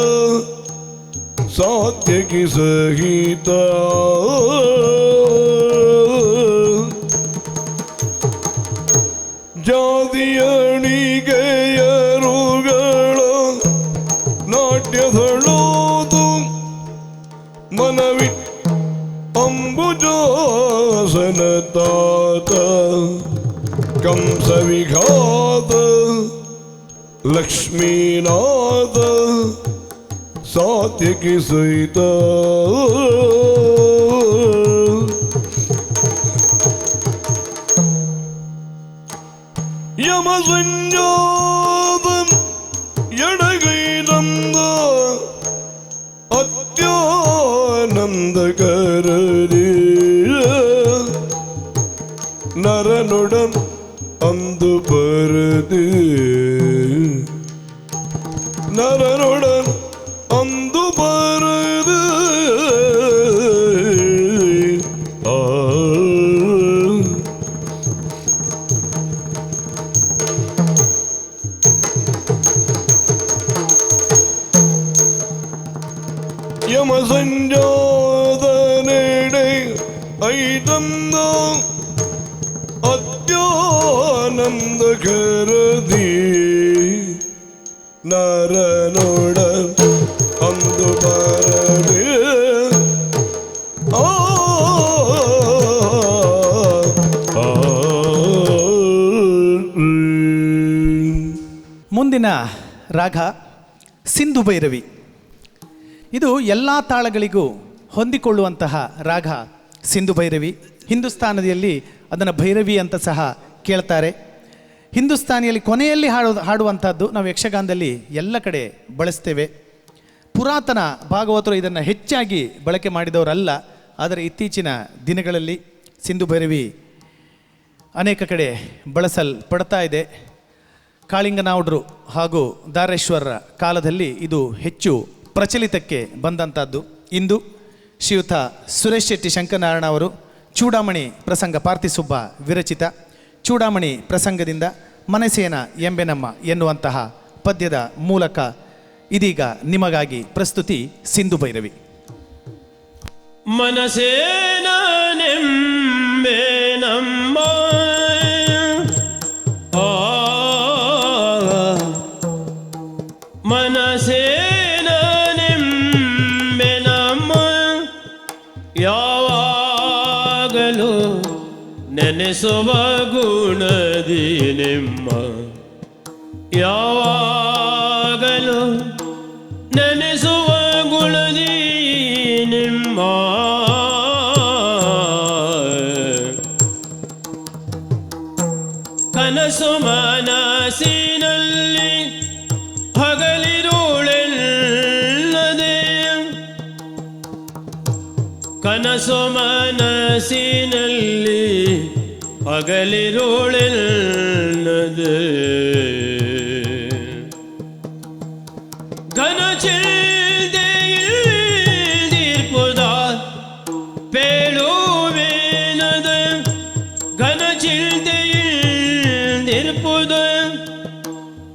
ಸಾತ್ಯಕಿ ಸಹಿತ, ಜಾತಿಯಣಿಗೆಯರುಗಳ ನಾಟ್ಯದಳೋದು ಮನವಿಟ್ ಅಂಬುಜಾಸನ ತಾತ, ಕಂಸವಿಘಾತ ಲಕ್ಷ್ಮೀನಾಥ ಸಾತ್ಯಕಿ ಸಹಿತ, ಯಮ ಸಂಜಾತಂ ಎಡಗೈದಂದ ಅತ್ಯಾನಂದಕರದಿ, ನರನುಡಂ ಅಂದು ಬರದೆ, ನರನುಡಂ ಅಂದು ಬರದೆ, ಯಮ ಸಂಜಾತ ನೆಡೆ ಐತಂದ ಅತ್ಯಾನಂದಕರದಿ, ನರನೋಡ ಅಂದು ಬರದೆ, ಮುಂದಿನ ರಾಗ ಸಿಂಧು ಭೈರವಿ. ಇದು ಎಲ್ಲ ತಾಳಗಳಿಗೂ ಹೊಂದಿಕೊಳ್ಳುವಂತಹ ರಾಗ ಸಿಂಧು ಭೈರವಿ. ಹಿಂದೂಸ್ತಾನದಲ್ಲಿ ಅದನ್ನು ಭೈರವಿ ಅಂತ ಸಹ ಕೇಳ್ತಾರೆ. ಹಿಂದೂಸ್ತಾನಿಯಲ್ಲಿ ಕೊನೆಯಲ್ಲಿ ಹಾಡುವಂಥದ್ದು ನಾವು ಯಕ್ಷಗಾನದಲ್ಲಿ ಎಲ್ಲ ಕಡೆ ಬಳಸ್ತೇವೆ. ಪುರಾತನ ಭಾಗವತರು ಇದನ್ನು ಹೆಚ್ಚಾಗಿ ಬಳಕೆ ಮಾಡಿದವರಲ್ಲ. ಆದರೆ ಇತ್ತೀಚಿನ ದಿನಗಳಲ್ಲಿ ಸಿಂಧು ಭೈರವಿ ಅನೇಕ ಕಡೆ ಬಳಸಲ್ಪಡ್ತಾ ಇದೆ. ಕಾಳಿಂಗನಾವುಡ್ರು ಹಾಗೂ ದಾರೇಶ್ವರರ ಕಾಲದಲ್ಲಿ ಇದು ಹೆಚ್ಚು ಪ್ರಚಲಿತಕ್ಕೆ ಬಂದಂಥದ್ದು. ಇಂದು ಶ್ರೀಯುತ ಸುರೇಶ್ ಶೆಟ್ಟಿ ಶಂಕರನಾರಾಯಣ ಅವರು ಚೂಡಾಮಣಿ ಪ್ರಸಂಗ ಪಾರ್ತಿಸುಬ್ಬ ವಿರಚಿತ ಚೂಡಾಮಣಿ ಪ್ರಸಂಗದಿಂದ ಮನಸೇನ ಎಂಬೆನಮ್ಮ ಎನ್ನುವಂತಹ ಪದ್ಯದ ಮೂಲಕ ಇದೀಗ ನಿಮಗಾಗಿ ಪ್ರಸ್ತುತಿ ಸಿಂಧು ಭೈರವಿ. ಮನಸೇನ ನೆಂಬೆನಮ್ಮ ಮನಸೇನ ನೆಂಬೆನಮ್ಮ ಯಾವಾಗಲೂ ನೆನೆಸುವ ಗುಣದಿ ನಿಮ್ಮ ಯಾವಾಗಲೂ ನೆನೆಸುವ ಗುಣದಿ ನಿಮ್ಮ ಕನಸು ಮನಸ್ಸಿನಲ್ಲಿ ಹಗಲಿರುಳೆಲ್ಲದೆ ಕನಸು ಮನಸ್ಸಿನಲ್ಲಿ ಹಗಲಿರುಳೆಲ್ಲದೆ ಘನ ಚಿಲ್ದೆಯಿಲ್ದಿರ್ಪುದ ಪೇಳುವೇನದ ಘನ ಚಿಲ್ದೆಯಿಲ್ದಿರ್ಪುದ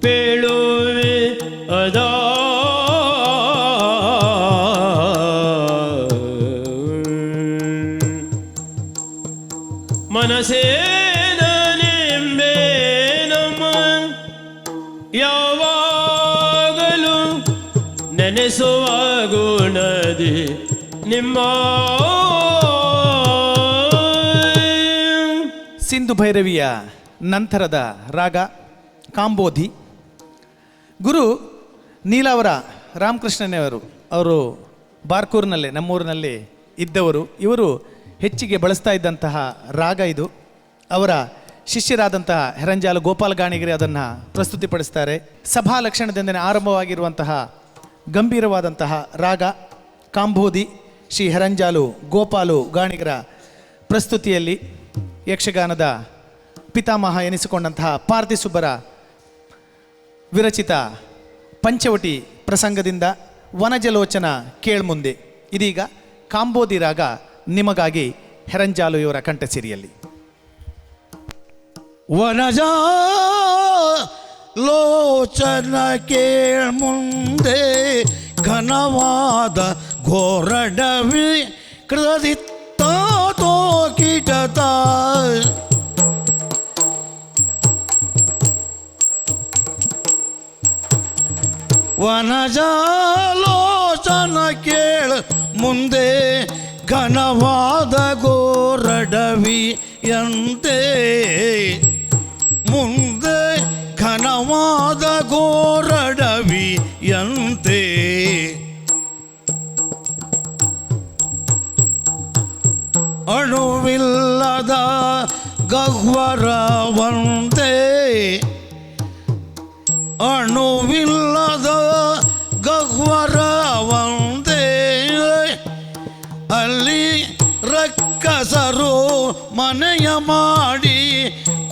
ಪೇಳುವೆ ಅದ ಮನಸೇನ ನೆಂಬೆನಮ್ಮ ಯಾವಾಗಲೂ ನೆನೆಸುವ ಗುಣದಿ ನಿಮ್ಮ ಸಿಂಧು ಭೈರವಿಯ ನಂತರದ ರಾಗ ಕಾಂಬೋಧಿ. ಗುರು ನೀಲಾವರ ರಾಮಕೃಷ್ಣನವರು ಅವರು ಬಾರ್ಕೂರಿನಲ್ಲೇ ನಮ್ಮೂರಿನಲ್ಲಿ ಇದ್ದವರು. ಇವರು ಹೆಚ್ಚಿಗೆ ಬಳಸ್ತಾ ಇದ್ದಂತಹ ರಾಗ ಇದು. ಅವರ ಶಿಷ್ಯರಾದಂತಹ ಹೆರಂಜಾಲು ಗೋಪಾಲ ಗಾಣಿಗರೆ ಅದನ್ನು ಪ್ರಸ್ತುತಿಪಡಿಸ್ತಾರೆ. ಸಭಾ ಲಕ್ಷಣದಿಂದನೇ ಆರಂಭವಾಗಿರುವಂತಹ ಗಂಭೀರವಾದಂತಹ ರಾಗ ಕಾಂಬೋಧಿ ಶ್ರೀ ಹೆರಂಜಾಲು ಗೋಪಾಲು ಗಾಣಿಗರ ಪ್ರಸ್ತುತಿಯಲ್ಲಿ ಯಕ್ಷಗಾನದ ಪಿತಾಮಹ ಎನಿಸಿಕೊಂಡಂತಹ ಪಾರ್ತಿಸುಬ್ಬರ ವಿರಚಿತ ಪಂಚವಟಿ ಪ್ರಸಂಗದಿಂದ ವನಜಲೋಚನ ಕೇಳ್ಮುಂದೆ. ಇದೀಗ ಕಾಂಬೋಧಿ ರಾಗ ನಿಮಗಾಗಿ ಹೆರಂಜಾಲು ಇವರ ಕಂಠಸಿರಿಯಲ್ಲಿ. ವನಜ ಲೋಚನ ಕೇಳ್ಮುಂದೆ ಘನವಾದ ಘೋರಡವಿ ಕೃದಿತ್ತ ತೋಕಿಟತ ವನಜಾಲೋಚನ ಕೇಳ ಮುಂದೆ ಘನವಾದ ಗೋರಡವಿಯಂತೆ ಮುಂದೆ ಘನವಾದ ಗೋರಡವಿಯಂತೆ ಅಣುವಿಲ್ಲದ ಗಹ್ವರವಂತೆ ಅಣುವಿಲ್ಲದ ಗಹ್ವರವಂತೆ ಅಲ್ಲಿ ರಕ್ಕಸರು ಮನೆಯ ಮಾಡಿ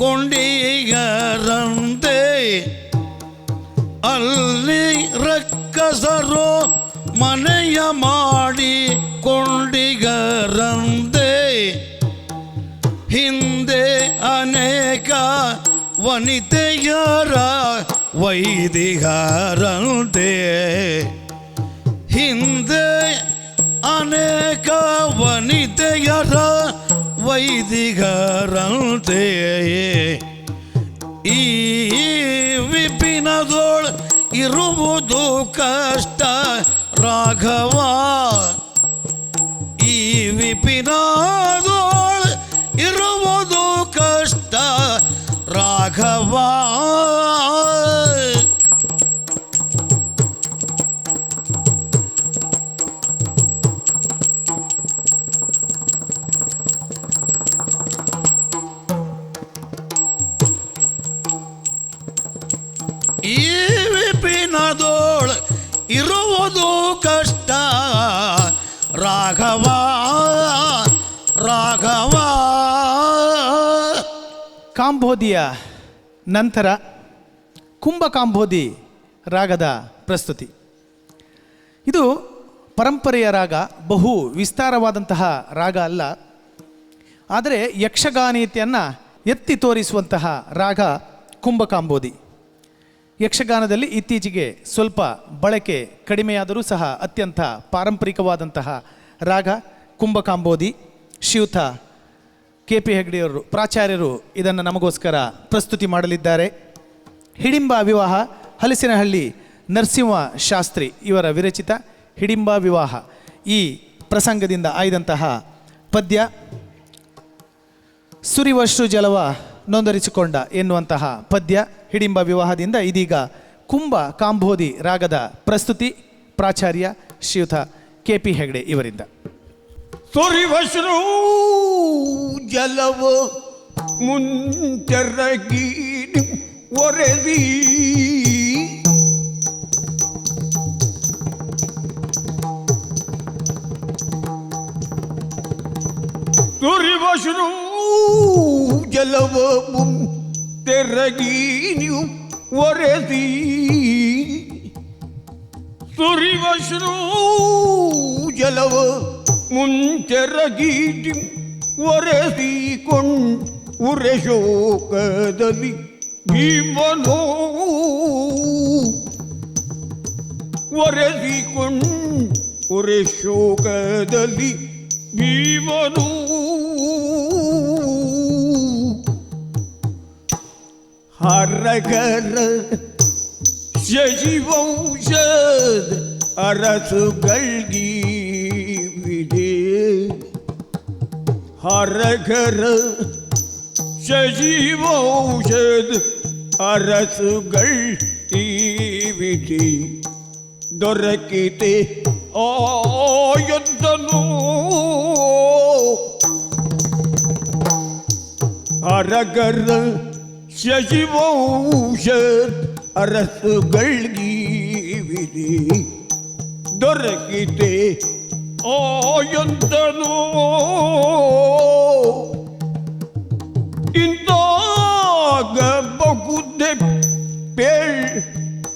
ಕೊಂಡಿಗರಂತೆ ಅಲ್ಲಿ ರಕ್ಕಸರು ಮನೆಯ ಮಾಡಿ ಕೊಂಡಿಗರಂತೆ ಹಿಂದೆ ಅನೇಕ ವನಿತೆಯರ ವೈದಿಗರಂತೆ ಹಿಂದೆ ಅನೇಕ ವನಿತೆಯರ ವೈದಿಗರಂತೆ ಈ ವಿಪಿನದೋಳ್ ಇರುವುದು ಕಷ್ಟ ರಾಘವ ಈ ವಿಪಿನದೋಳ್ ಇರುವುದು ಕಷ್ಟ ರಾಘವ ಇರುವುದು ಕಷ್ಟ ರಾಘವ ರಾಘವ. ಕಾಂಬೋದಿಯ ನಂತರ ಕುಂಭಕಾಂಬೋದಿ ರಾಗದ ಪ್ರಸ್ತುತಿ. ಇದು ಪರಂಪರೆಯ ರಾಗ, ಬಹು ವಿಸ್ತಾರವಾದಂತಹ ರಾಗ ಅಲ್ಲ, ಆದರೆ ಯಕ್ಷಗಾನೀತಿಯನ್ನು ಎತ್ತಿ ತೋರಿಸುವಂತಹ ರಾಗ ಕುಂಭಕಾಂಬೋದಿ. ಯಕ್ಷಗಾನದಲ್ಲಿ ಇತ್ತೀಚೆಗೆ ಸ್ವಲ್ಪ ಬಳಕೆ ಕಡಿಮೆಯಾದರೂ ಸಹ ಅತ್ಯಂತ ಪಾರಂಪರಿಕವಾದಂತಹ ರಾಗ ಕುಂಭಕಾಂಬೋದಿ. ಶ್ರೀಯುತ KP ಹೆಗ್ಡೆಯವರು ಪ್ರಾಚಾರ್ಯರು ಇದನ್ನು ನಮಗೋಸ್ಕರ ಪ್ರಸ್ತುತಿ ಮಾಡಲಿದ್ದಾರೆ. ಹಿಡಿಂಬ ವಿವಾಹ ಹಲಸಿನಹಳ್ಳಿ ನರಸಿಂಹ ಶಾಸ್ತ್ರಿ ಇವರ ವಿರಚಿತ ಹಿಡಿಂಬ ವಿವಾಹ ಈ ಪ್ರಸಂಗದಿಂದ ಆಯ್ದಂತಹ ಪದ್ಯ. ಸುರಿವಷ್ಟು ಜಲವ ನೋಂದರಿಸಿಕೊಂಡ ಎನ್ನುವಂತಹ ಪದ್ಯ ಹಿಡಿಂಬ ವಿವಾಹದಿಂದ. ಇದೀಗ ಕುಂಭ ಕಾಂಬೋದಿ ರಾಗದ ಪ್ರಸ್ತುತಿ ಪ್ರಾಚಾರ್ಯ ಶ್ರೀಯುತ KP ಹೆಗ್ಡೆ ಇವರಿಂದ. ಸುರಿವಶ್ರೂ ಜಲವು ಮುಂಚರಗಿ ಒರೆದಿ ಸುರಿವಶ್ರೂ ಜಲವು ಮುಂಚರಗಿ ಒರೆದಿ ಸುರಿವಶ್ರೂ ಜಲವು ಮುಂಚೆರಗೀಟಿ ಒರೆಸಿಕೊಂಡು ಉರೆ ಶೋಕದಲ್ಲಿ ಭೀಮನೋ ಒರೆಸಿಕೊಂಡು ಉರೆ ಶೋಕದಲ್ಲಿ ಭೀಮನೋ ಹರಗರ ಶಶಿವಂಶದ ಅರಸುಗಳ್ಗಿ ಹರಘರ ಶಶಿವಂಶದ ಅರಸುಗಳ್ ಈ ವಿಧಿ ದೊರಕಿತೆ ಆಯುಧನು ಹರಘರ ಶಶಿವಂಶದ ಅರಸುಗಳ್ಗಿ ವಿಧಿ ದೊರಕಿತೆ ಆಯಂತನು ಇಂತಾಗ ಬಹುದೆ ಪೇಳ್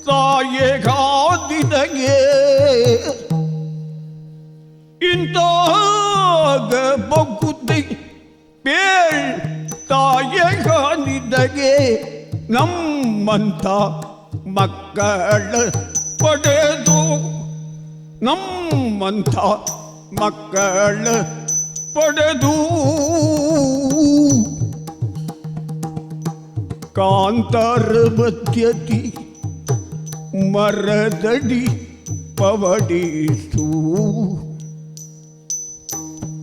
ತಾಯೆಗಾದಿನಗೆ ಇಂತಾಗ ಬಹುದೆ ಪೇಳ್ ತಾಯೆಗಾದಿನಗೆ ನಮ್ಮಂತ ಮಕ್ಕಳ ಪಡೆದು ನಮ್ಮಂಥ ಮಕ್ಕಳ ಪಡೆದು ಕಾಂತಾರ ಮಧ್ಯದಿ ಮರದಡಿ ಪವಡಿಸು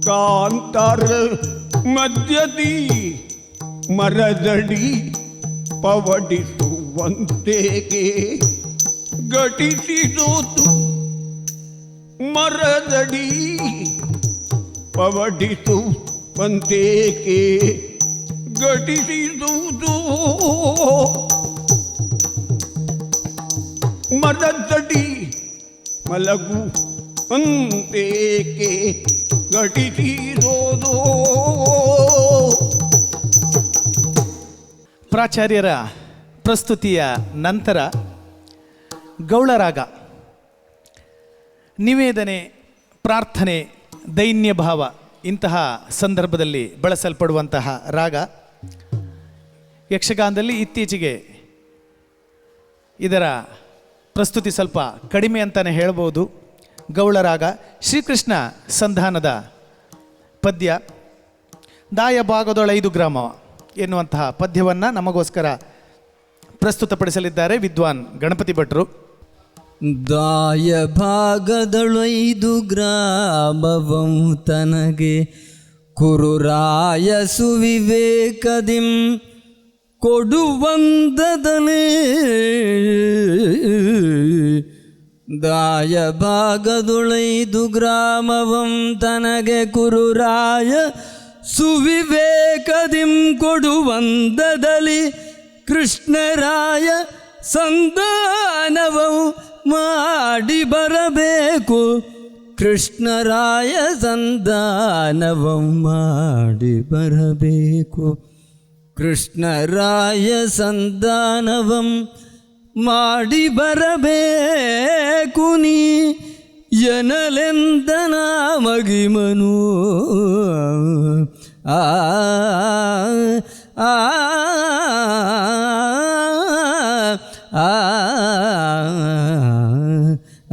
ಕಾಂತಾರ ಮಧ್ಯದಿ ಮರದಡಿ ಪವಡಿಸುವಂತೆಗೆ ಘಟಿಸಿದೋತು ಮರದಡಿ ಪವಡಿಸುವಂತೆಗೆ ಘಟಿಸಿದುದು ಮರದಡಿ ಮಲಗು ಅಂತೆಗೆ ಘಟಿಸಿದೋದು. ಪ್ರಾಚಾರ್ಯರ ಪ್ರಸ್ತುತಿಯ ನಂತರ ಗೌಳರಾಗ ನಿವೇದನೆ, ಪ್ರಾರ್ಥನೆ, ದೈನ್ಯ ಭಾವ ಇಂತಹ ಸಂದರ್ಭದಲ್ಲಿ ಬಳಸಲ್ಪಡುವಂತಹ ರಾಗ. ಯಕ್ಷಗಾನದಲ್ಲಿ ಇತ್ತೀಚೆಗೆ ಇದರ ಪ್ರಸ್ತುತಿ ಸ್ವಲ್ಪ ಕಡಿಮೆ ಅಂತಲೇ ಹೇಳ್ಬೋದು. ಗೌಳರಾಗ ಶ್ರೀಕೃಷ್ಣ ಸಂಧಾನದ ಪದ್ಯ. ದಾಯ ಭಾಗದೊಳೈದು ಗ್ರಾಮ ಎನ್ನುವಂತಹ ಪದ್ಯವನ್ನು ನಮಗೋಸ್ಕರ ಪ್ರಸ್ತುತಪಡಿಸಲಿದ್ದಾರೆ ವಿದ್ವಾನ್ ಗಣಪತಿ ಭಟ್ರು. ದಾಯ ಭಾಗದೊಳೈದು ಗ್ರಾಮವಂ ತನಗೆ ಕುರುರಾಯ ಸುವಿವೇಕದಿಂ ಕೊಡುವಂದದನೇ. ದಾಯ ಭಾಗದೊಳೈದು ಗ್ರಾಮವಂ ತನಗೆ ಕುರುರಾಯ ಸುವಿವೇಕದಿಂ ಕೊಡುವಂದದಲ್ಲಿ ಕೃಷ್ಣರಾಯ ಸಂಧಾನವಂ ಮಾಡಿ ಬರಬೇಕು ಕೃಷ್ಣರಾಯ ಸಂಧಾನವಂ ಮಾಡಿ ಬರಬೇಕು ಕೃಷ್ಣರಾಯ ಸಂಧಾನವಂ ಮಾಡಿ ಬರಬೇಕು ನೀ ಎನಲೆಂದನ ಮಗಿಮನು ಆ ಆ ಆ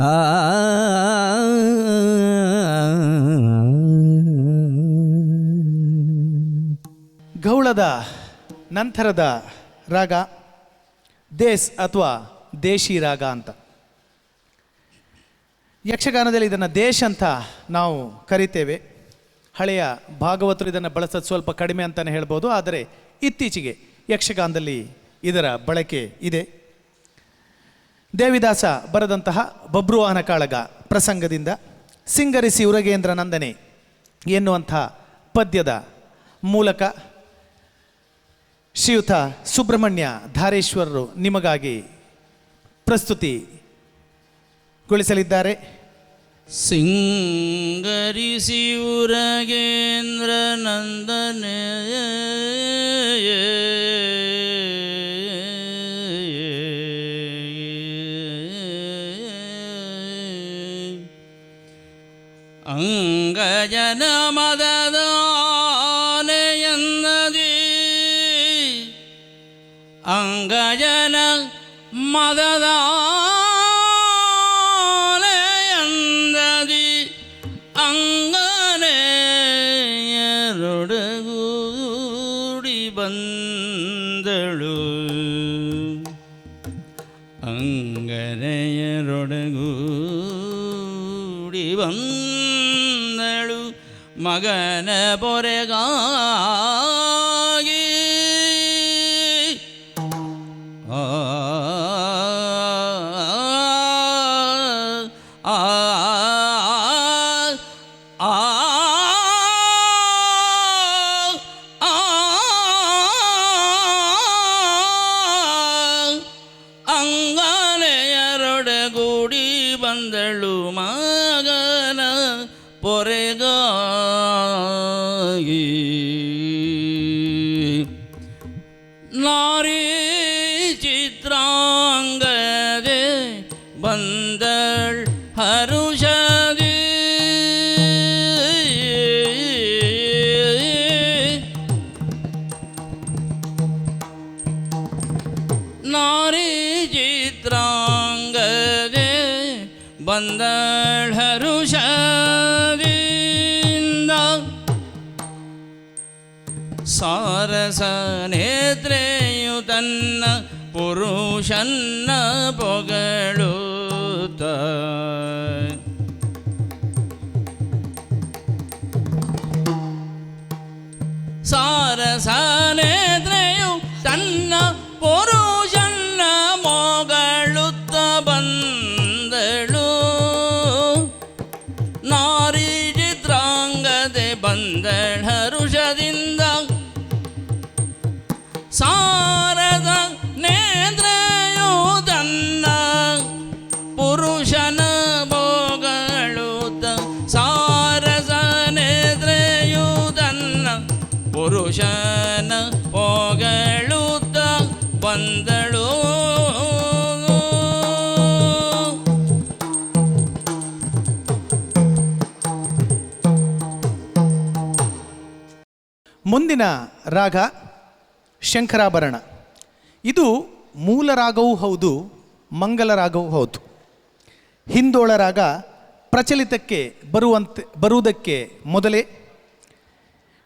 ಆ ಗೌಳದ ನಂತರದ ರಾಗ ದೇಸ್ ಅಥವಾ ದೇಶಿ ರಾಗ ಅಂತ. ಯಕ್ಷಗಾನದಲ್ಲಿ ಇದನ್ನು ದೇಶ್ ಅಂತ ನಾವು ಕರಿತೇವೆ. ಹಳೆಯ ಭಾಗವತರು ಇದನ್ನು ಬಳಸೋದು ಸ್ವಲ್ಪ ಕಡಿಮೆ ಅಂತಲೇ ಹೇಳ್ಬೋದು. ಆದರೆ ಇತ್ತೀಚೆಗೆ ಯಕ್ಷಗಾನದಲ್ಲಿ ಇದರ ಬಳಕೆ ಇದೆ. ದೇವಿದಾಸ ಬರೆದಂತಹ ಬಬ್ರುವಾಹನ ಕಾಳಗ ಪ್ರಸಂಗದಿಂದ ಸಿಂಗರಿಸಿ ಉರಗೇಂದ್ರ ನಂದನೆ ಎನ್ನುವಂಥ ಪದ್ಯದ ಮೂಲಕ ಶ್ರೀಯುತ ಸುಬ್ರಹ್ಮಣ್ಯ ಧಾರೇಶ್ವರರು ನಿಮಗಾಗಿ ಪ್ರಸ್ತುತಿಗೊಳಿಸಲಿದ್ದಾರೆ. ಸಿಂಗರಿಸಿ ಉರಗೇಂದ್ರ ನಂದನೆ ಅಂಗಜನ ಮದದಾನೆಯನ್ನದಿ ಅಂಗಜನ ಮದದಾನೆಯಂದದಿ ಅಂಗನೆಯರೊಡಗೂಡಿ ಬಂದಳು ಅಂಗನೆಯರೊಡಗೂಡಿ ಬಂದಳು ಮಗನ ಪೊರೆಗಾಗಿ ಅಂಗನೆಯರೊಡಗೂಡಿ ಬಂದಳು ಮಗನ ಪೊರೆಗಾಗಿ ನಾರಿ ಚಿತ್ರಾಂಗದೆ ಬಂದಳ್ ಹರುಷದಿ ನಾರಿ ಚಿತ್ರಾಂಗದೆ ಬಂದಳ್ ಹರುಷದಿಂದ ಸಾರಸ ನೇತ್ರೆಯು ತನ್ನ ಪುರುಷನ್ನ ಪೊಗಳುತ್ತ ಸಾರಸ ನೇತ್ರೆಯು ತನ್ನ ಪುರುಷನ್ನ ಮೊಗಳುತ್ತ ಬಂದಳು ನಾರಿ ಚಿತ್ರಾಂಗದೆ ಬಂದಳ ಹರುಷದಿಂದ ಸಾರದ ನೇತ್ರೆಯು ತನ್ನ ಪುರುಷನ ಮೊಗಳುತ್ತ ಸಾರಸ ನೇತ್ರೆಯು ತನ್ನ ಪುರುಷನ ಮೊಗಳುತ್ತ ಬಂದಳು ಮುಂದಿನ ರಾಗ ಶಂಕರಾಭರಣ. ಇದು ಮೂಲ ರಾಗವೂ ಹೌದು, ಮಂಗಲ ರಾಗವೂ ಹೌದು. ಹಿಂದೋಳ ರಾಗ ಪ್ರಚಲಿತಕ್ಕೆ ಬರುವುದಕ್ಕೆ ಮೊದಲೇ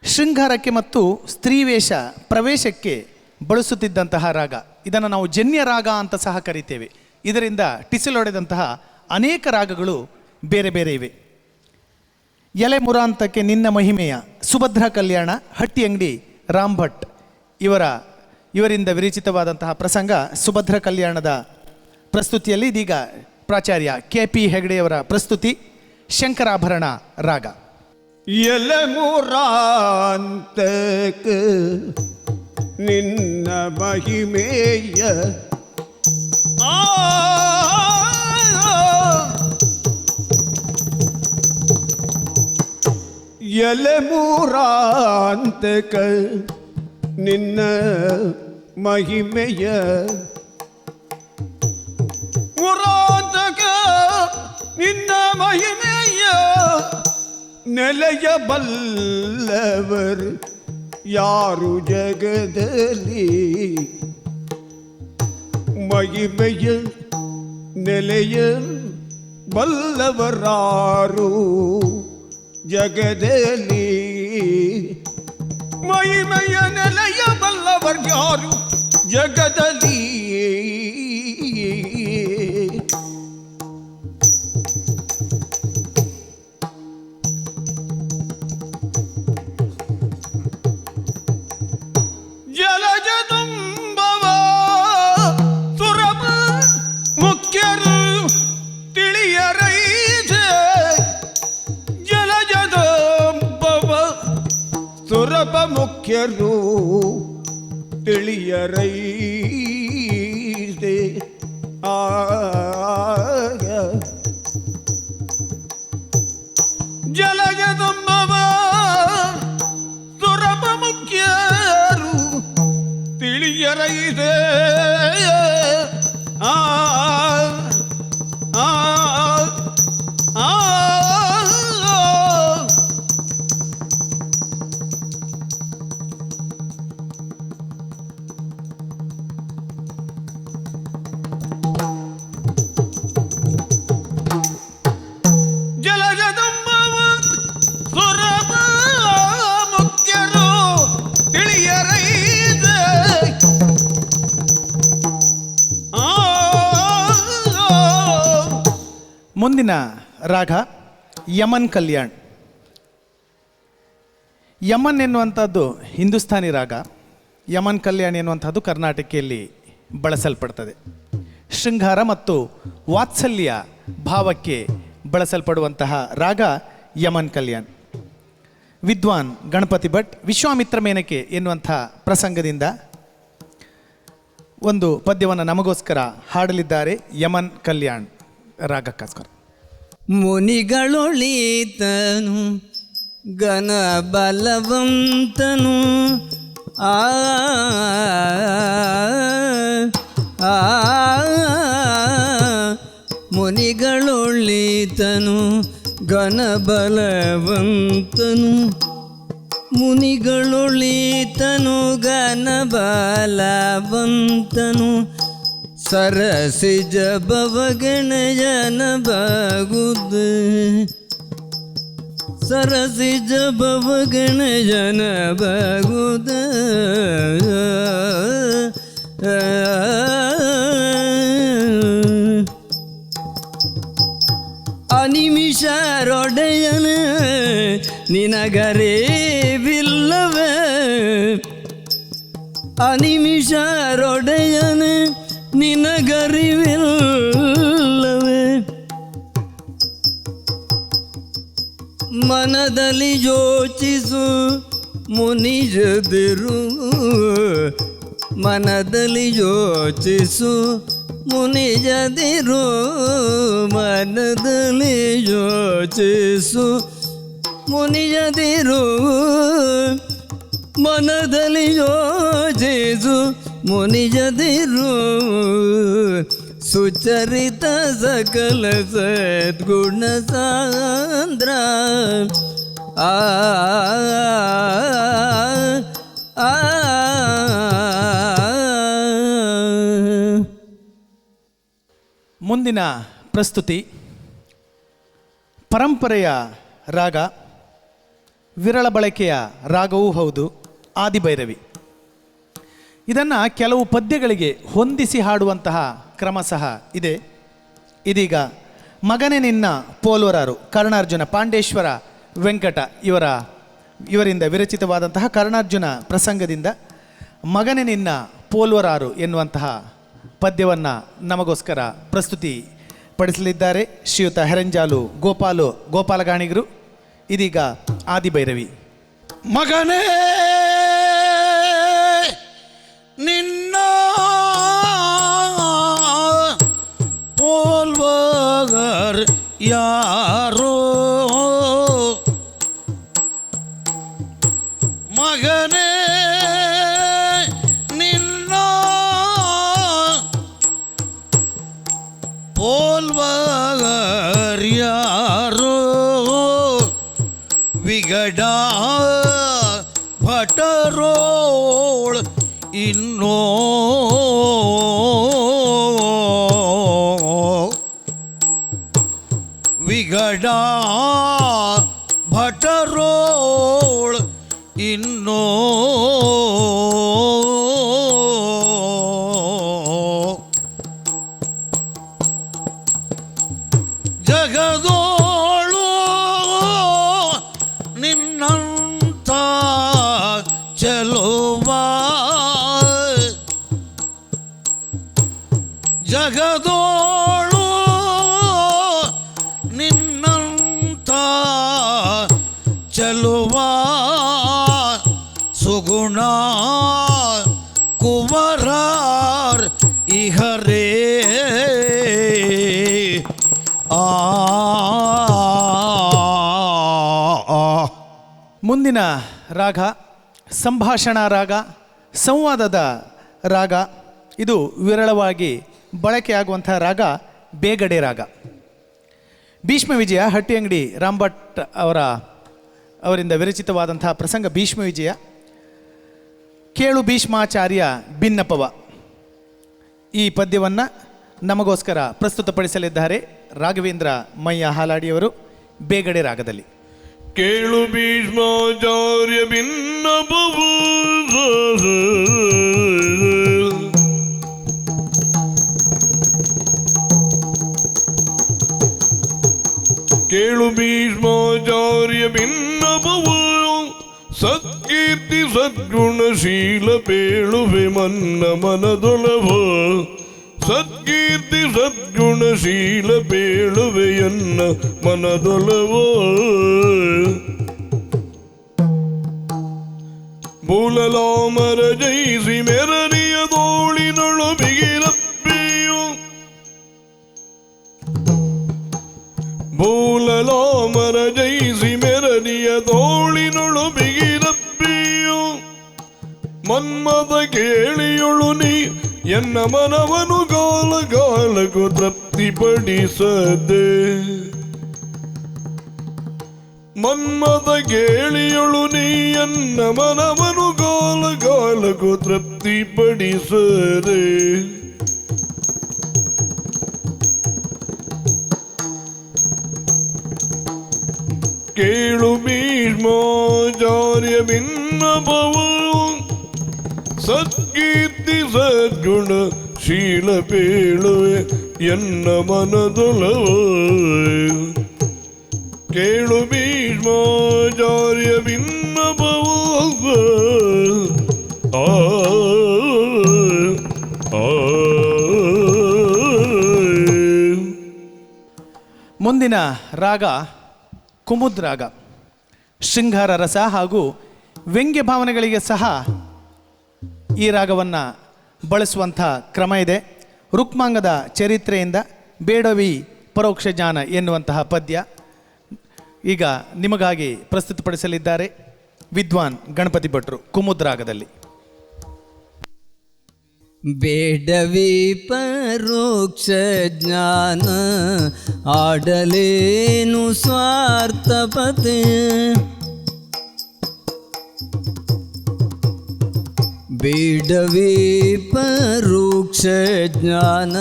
ಶೃಂಗಾರಕ್ಕೆ ಮತ್ತು ಸ್ತ್ರೀವೇಷ ಪ್ರವೇಶಕ್ಕೆ ಬಳಸುತ್ತಿದ್ದಂತಹ ರಾಗ. ಇದನ್ನು ನಾವು ಜನ್ಯ ರಾಗ ಅಂತ ಸಹ ಕರಿತೇವೆ. ಇದರಿಂದ ಟಿಸಲೊಡೆದಂತಹ ಅನೇಕ ರಾಗಗಳು ಬೇರೆ ಬೇರೆ ಇವೆ. ಎಲೆ ಮುರಾಂತಕ್ಕೆ ನಿನ್ನ ಮಹಿಮೆಯ, ಸುಭದ್ರ ಕಲ್ಯಾಣ, ಹಟ್ಟಿ ಅಂಗಡಿ ರಾಮ್ ಭಟ್ ಇವರಿಂದ ವಿರಚಿತವಾದಂತಹ ಪ್ರಸಂಗ ಸುಭದ್ರ ಕಲ್ಯಾಣದ ಪ್ರಸ್ತುತಿಯಲ್ಲಿ ಇದೀಗ ಪ್ರಾಚಾರ್ಯ KP ಹೆಗಡೆಯವರ ಪ್ರಸ್ತುತಿ ಶಂಕರಾಭರಣ ರಾಗ. ಎಲೆ ಮುರಾಂತಕ್ಕೆ ನಿನ್ನ ಮಹಿಮೆಯ ಎಲೆ ಮೂರಾಂತಕ ನಿನ್ನ ಮಹಿಮೆಯ ಮುರಾಂತಕ ನಿನ್ನ ಮಹಿಮೆಯ ನೆಲೆಯ ಬಲ್ಲವರು ಯಾರು ಜಗದಲ್ಲಿ ಮಹಿಮೆಯ ನೆಲೆಯ ಬಲ್ಲವರಾರು ಜಗದಲ್ಲಿ ಮಹಿಮೆಯ ನೆಲೆಯ ಬಲ್ಲವರ್ಯಾರು ಜಗದಲ್ಲಿ ಜಲಜದುಂಬವ ಸುರಮ ಮುಖ್ಯರು ತಿಳಿಯರೈದೆ ಜಲಜದುಂಬವ ಸುರಪ ಮುಖ್ಯರು ತಿಳಿಯರೈದೆ ಆಗ ಜಲಜದುಂಬವ ಸುರಪ ಮುಖ್ಯರು ತಿಳಿಯರೈದೆ ಆ ಆ ಆ ಜಲಜದುಂಬವ ಸುರಪ ಮುಖ್ಯರು ತಿಳಿಯರೈದೆ ಮುಂದಿನ ರಾಗ ಯಮನ್ ಕಲ್ಯಾಣ್. ಯಮನ್ ಎನ್ನುವಂಥದ್ದು ಹಿಂದೂಸ್ಥಾನಿ ರಾಗ, ಯಮನ್ ಕಲ್ಯಾಣ್ ಎನ್ನುವಂಥದ್ದು ಕರ್ನಾಟಕೆಯಲ್ಲಿ ಬಳಸಲ್ಪಡ್ತದೆ. ಶೃಂಗಾರ ಮತ್ತು ವಾತ್ಸಲ್ಯ ಭಾವಕ್ಕೆ ಬಳಸಲ್ಪಡುವಂತಹ ರಾಗ ಯಮನ್ ಕಲ್ಯಾಣ್. ವಿದ್ವಾನ್ ಗಣಪತಿ ಭಟ್ ವಿಶ್ವಾಮಿತ್ರ ಮೇನಕೆ ಎನ್ನುವಂಥ ಪ್ರಸಂಗದಿಂದ ಒಂದು ಪದ್ಯವನ್ನು ನಮಗೋಸ್ಕರ ಹಾಡಲಿದ್ದಾರೆ. ಯಮನ್ ಕಲ್ಯಾಣ್ ರಾಗಕ್ಕೋಸ್ಕರ. ಮುನಿಗಳೊಳಿತನು ಗಣ ಬಲವಂತನು ಆ ಮುನಿಗಳೊಳಿತನು ಗಣ ಬಲವಂತನು ಮುನಿಗಳೊಳಿತನು ಗಣ ಬಲವಂತನು ಸರಸಿಜ ಭವಗಣಯನ ಬಗುದ ಸರಸಿಜ ಭವಗಣಯನ ಬಗುದ ಅನಿಮಿಷರೊಡೆಯನ ನಿನಗರೇವಿಲ್ಲವೇ ಅನಿಮಿಷರೊಡೆಯನ ನಿನಗರಿವಿಲ್ಲವೇ ಮನದಲ್ಲಿ ಯೋಚಿಸು ಮುನಿಜದಿರು ಮನದಲ್ಲಿ ಯೋಚಿಸು ಮುನಿಜದಿರು ಮನದಲ್ಲಿ ಯೋಚಿಸು ಮುನಿಜದಿರು ಮನದಲ್ಲಿ ಯೋಚಿಸು ಮುನಿಜದಿರು ಸುಚರಿತ ಸಕಲ ಸದ್ಗುಣ ಸಾಂದ್ರ ಆ ಆ ಮುಂದಿನ ಪ್ರಸ್ತುತಿ ಪರಂಪರೆಯ ರಾಗ, ವಿರಳ ಬಳಕೆಯ ರಾಗವೂ ಹೌದು, ಆದಿಭೈರವಿ. ಇದನ್ನು ಕೆಲವು ಪದ್ಯಗಳಿಗೆ ಹೊಂದಿಸಿ ಹಾಡುವಂತಹ ಕ್ರಮ ಸಹ ಇದೆ. ಇದೀಗ ಮಗನೇ ನಿನ್ನ ಪೋಲ್ವರಾರು ಕರ್ಣಾರ್ಜುನ ಪಾಂಡೇಶ್ವರ ವೆಂಕಟ ಇವರಿಂದ ವಿರಚಿತವಾದಂತಹ ಕರ್ಣಾರ್ಜುನ ಪ್ರಸಂಗದಿಂದ ಮಗನೇ ನಿನ್ನ ಪೋಲ್ವರಾರು ಎನ್ನುವಂತಹ ಪದ್ಯವನ್ನು ನಮಗೋಸ್ಕರ ಪ್ರಸ್ತುತಿ ಪಡಿಸಲಿದ್ದಾರೆ ಶ್ರೀಯುತ ಹೆರಂಜಾಲು ಗೋಪಾಲಗಾಣಿಗರು. ಇದೀಗ ಆದಿಭೈರವಿ. ಮಗನೇ ನಿನ್ನ ಪೋಲ್ವಗರ್ ಯಾರೋ ವಿಗಡ ಭಟರೋಳ್ ಇನ್ನೋ ವಿಗಡ ಭಟರೋಳ್ ಇನ್ನೋ ಜಗದೋಳು ನಿನ್ನಂತ ಚೆಲುವ ಜಗದೋಳು ನಿನ್ನಂತ ಚೆಲುವ ಸುಗುಣ ಕುವರಾರ್ ಇಹರೇ ಮುಂದಿನ ರಾಗ ಸಂಭಾಷಣಾ ರಾಗ, ಸಂವಾದದ ರಾಗ. ಇದು ವಿರಳವಾಗಿ ಬಳಕೆಯಾಗುವಂಥ ರಾಗ ಬೇಗಡೆ ರಾಗ. ಭೀಷ್ಮ ವಿಜಯ, ಹಟ್ಟಿಯಂಗಡಿ ರಾಂಭಟ್ ಅವರಿಂದ ವಿರಚಿತವಾದಂಥ ಪ್ರಸಂಗ ಭೀಷ್ಮ ವಿಜಯ. ಕೇಳು ಭೀಷ್ಮಾಚಾರ್ಯ ಭಿನ್ನಪವ. ಈ ಪದ್ಯವನ್ನು ನಮಗೋಸ್ಕರ ಪ್ರಸ್ತುತಪಡಿಸಲಿದ್ದಾರೆ ರಾಘವೇಂದ್ರ ಮಯ್ಯ ಹಾಲಾಡಿಯವರು ಬೇಗಡೆ ರಾಗದಲ್ಲಿ. ಕೇಳು ಭೀಷ್ಮಾಚಾರ್ಯ ಭಿನ್ನಪವ. ಕೇಳು ಭೀಷ್ಮಾಚಾರ್ಯ ಭಿನ್ನಪವ. ಸತ್ಕೀರ್ತಿ ಸದ್ಗುಣಶೀಲ ಪೇಳುವೆ ಮನ್ನ ಮನದೊಲವ. ಸತ್ಕೀರ್ತಿ ಸದ್ಗುಣಶೀಲ ಪೇಳುವೆಯನ್ನ ಮನದೊಲವ. ಮೂಲಲಾಮರ ಜಯಿಸಿ ಮೆರನಿಯ ತೋಳಿನೊಳು ಬಿಗಿರಪ್ಪಿಯು. ಮೂಲಲಾಮರ ಜಯಿಸಿ ಮೆರನಿಯ ತೋಳಿನೊಳು ಬಿಗಿರಪ್ಪಿಯು. ಮನ್ಮದ ಕೇಳಿಯೊಳು ನೀ ಎನ್ನ ಮನವನು ಗಾಲ ಗಾಲಗೂ ತೃಪ್ತಿಪಡಿಸದೆ. ಮನ್ಮದ ಕೇಳಿಯೊಳು ನೀ ಎನ್ನ ಮನವನು ಗಾಲ ಗಾಲಗೂ ತೃಪ್ತಿಪಡಿಸದೆ. ಕೇಳು ಭೀಷ್ಮಾಚಾರ್ಯ ಭಿನ್ನಪವ. ಸತ್ಕೀರ್ತಿ ಸದ್ಗುಣ ಶೀಲ ಪೇಳುವೆ ಎನ್ನ ಮನದೊಲವ. ಕೇಳು ಭೀಷ್ಮಾಚಾರ್ಯ ಭಿನ್ನಪವ. ಮುಂದಿನ ರಾಗ ಕುಮುದ್ ರಾಗ. ಶೃಂಗಾರ ರಸ ಹಾಗೂ ವ್ಯಂಗ್ಯ ಭಾವನೆಗಳಿಗೆ ಸಹ ಈ ರಾಗವನ್ನು ಬಳಸುವಂಥ ಕ್ರಮ ಇದೆ. ರುಕ್ಮಾಂಗದ ಚರಿತ್ರೆಯಿಂದ ಬೇಡವಿ ಪರೋಕ್ಷ ಜ್ಞಾನ ಎನ್ನುವಂತಹ ಪದ್ಯ ಈಗ ನಿಮಗಾಗಿ ಪ್ರಸ್ತುತಪಡಿಸಲಿದ್ದಾರೆ ವಿದ್ವಾನ್ ಗಣಪತಿ ಭಟ್ರು ಕುಮುದ್ ರಾಗದಲ್ಲಿ. ಬೇಡವಿ ಪರೋಕ್ಷ ಜ್ಞಾನ ಆಡಲೇನು ಸ್ವಾರ್ಥಪತೆ. ಬೇಡವಿ ಪರೋಕ್ಷ ಜ್ಞಾನ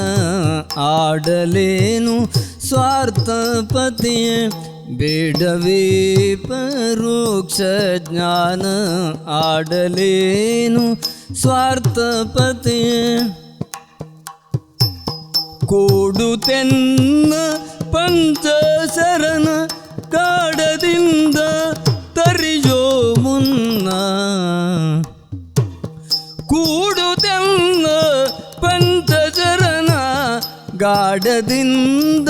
ಆಡಲೇನು ಸ್ವಾರ್ಥಪತೆ. ಬೇಡವಿ ಪರೋಕ್ಷ ಜ್ಞಾನ ಆಡಲೇನು ಸ್ವಾರ್ಥಪತೆ. ಕೂಡುತೆನ್ನ ಪಂಚಶರಣ ಕಾಡದಿಂದ ತರಿಯೋ ಮುನ್ನ. ಕೂಡುತೆನ್ನ ಪಂಚಶರಣ ಗಾಢದಿಂದ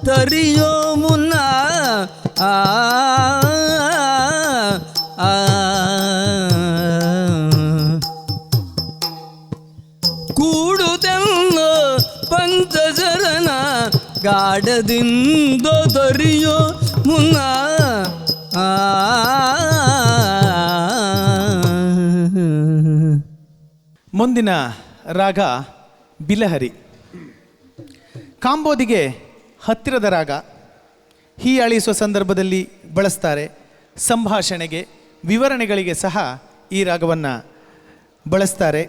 ತರಿಯೋ ಮುನ್ನ. ಆ ಕೂಡುತೆನ್ನ ಪಂಚಶರಣ ಗಾಢದಿಂದ ತರಿಯೋ ಮುನ್ನ. ಮುಂದಿನ ರಾಗ ಬಿಲಹರಿ. ಕಾಂಬೋದಿಗೆ ಹತ್ತಿರದ ರಾಗ. ಹೀಯಾಳಿಸುವ ಸಂದರ್ಭದಲ್ಲಿ ಬಳಸ್ತಾರೆ. ಸಂಭಾಷಣೆಗೆ, ವಿವರಣೆಗಳಿಗೆ ಸಹ ಈ ರಾಗವನ್ನು ಬಳಸ್ತಾರೆ.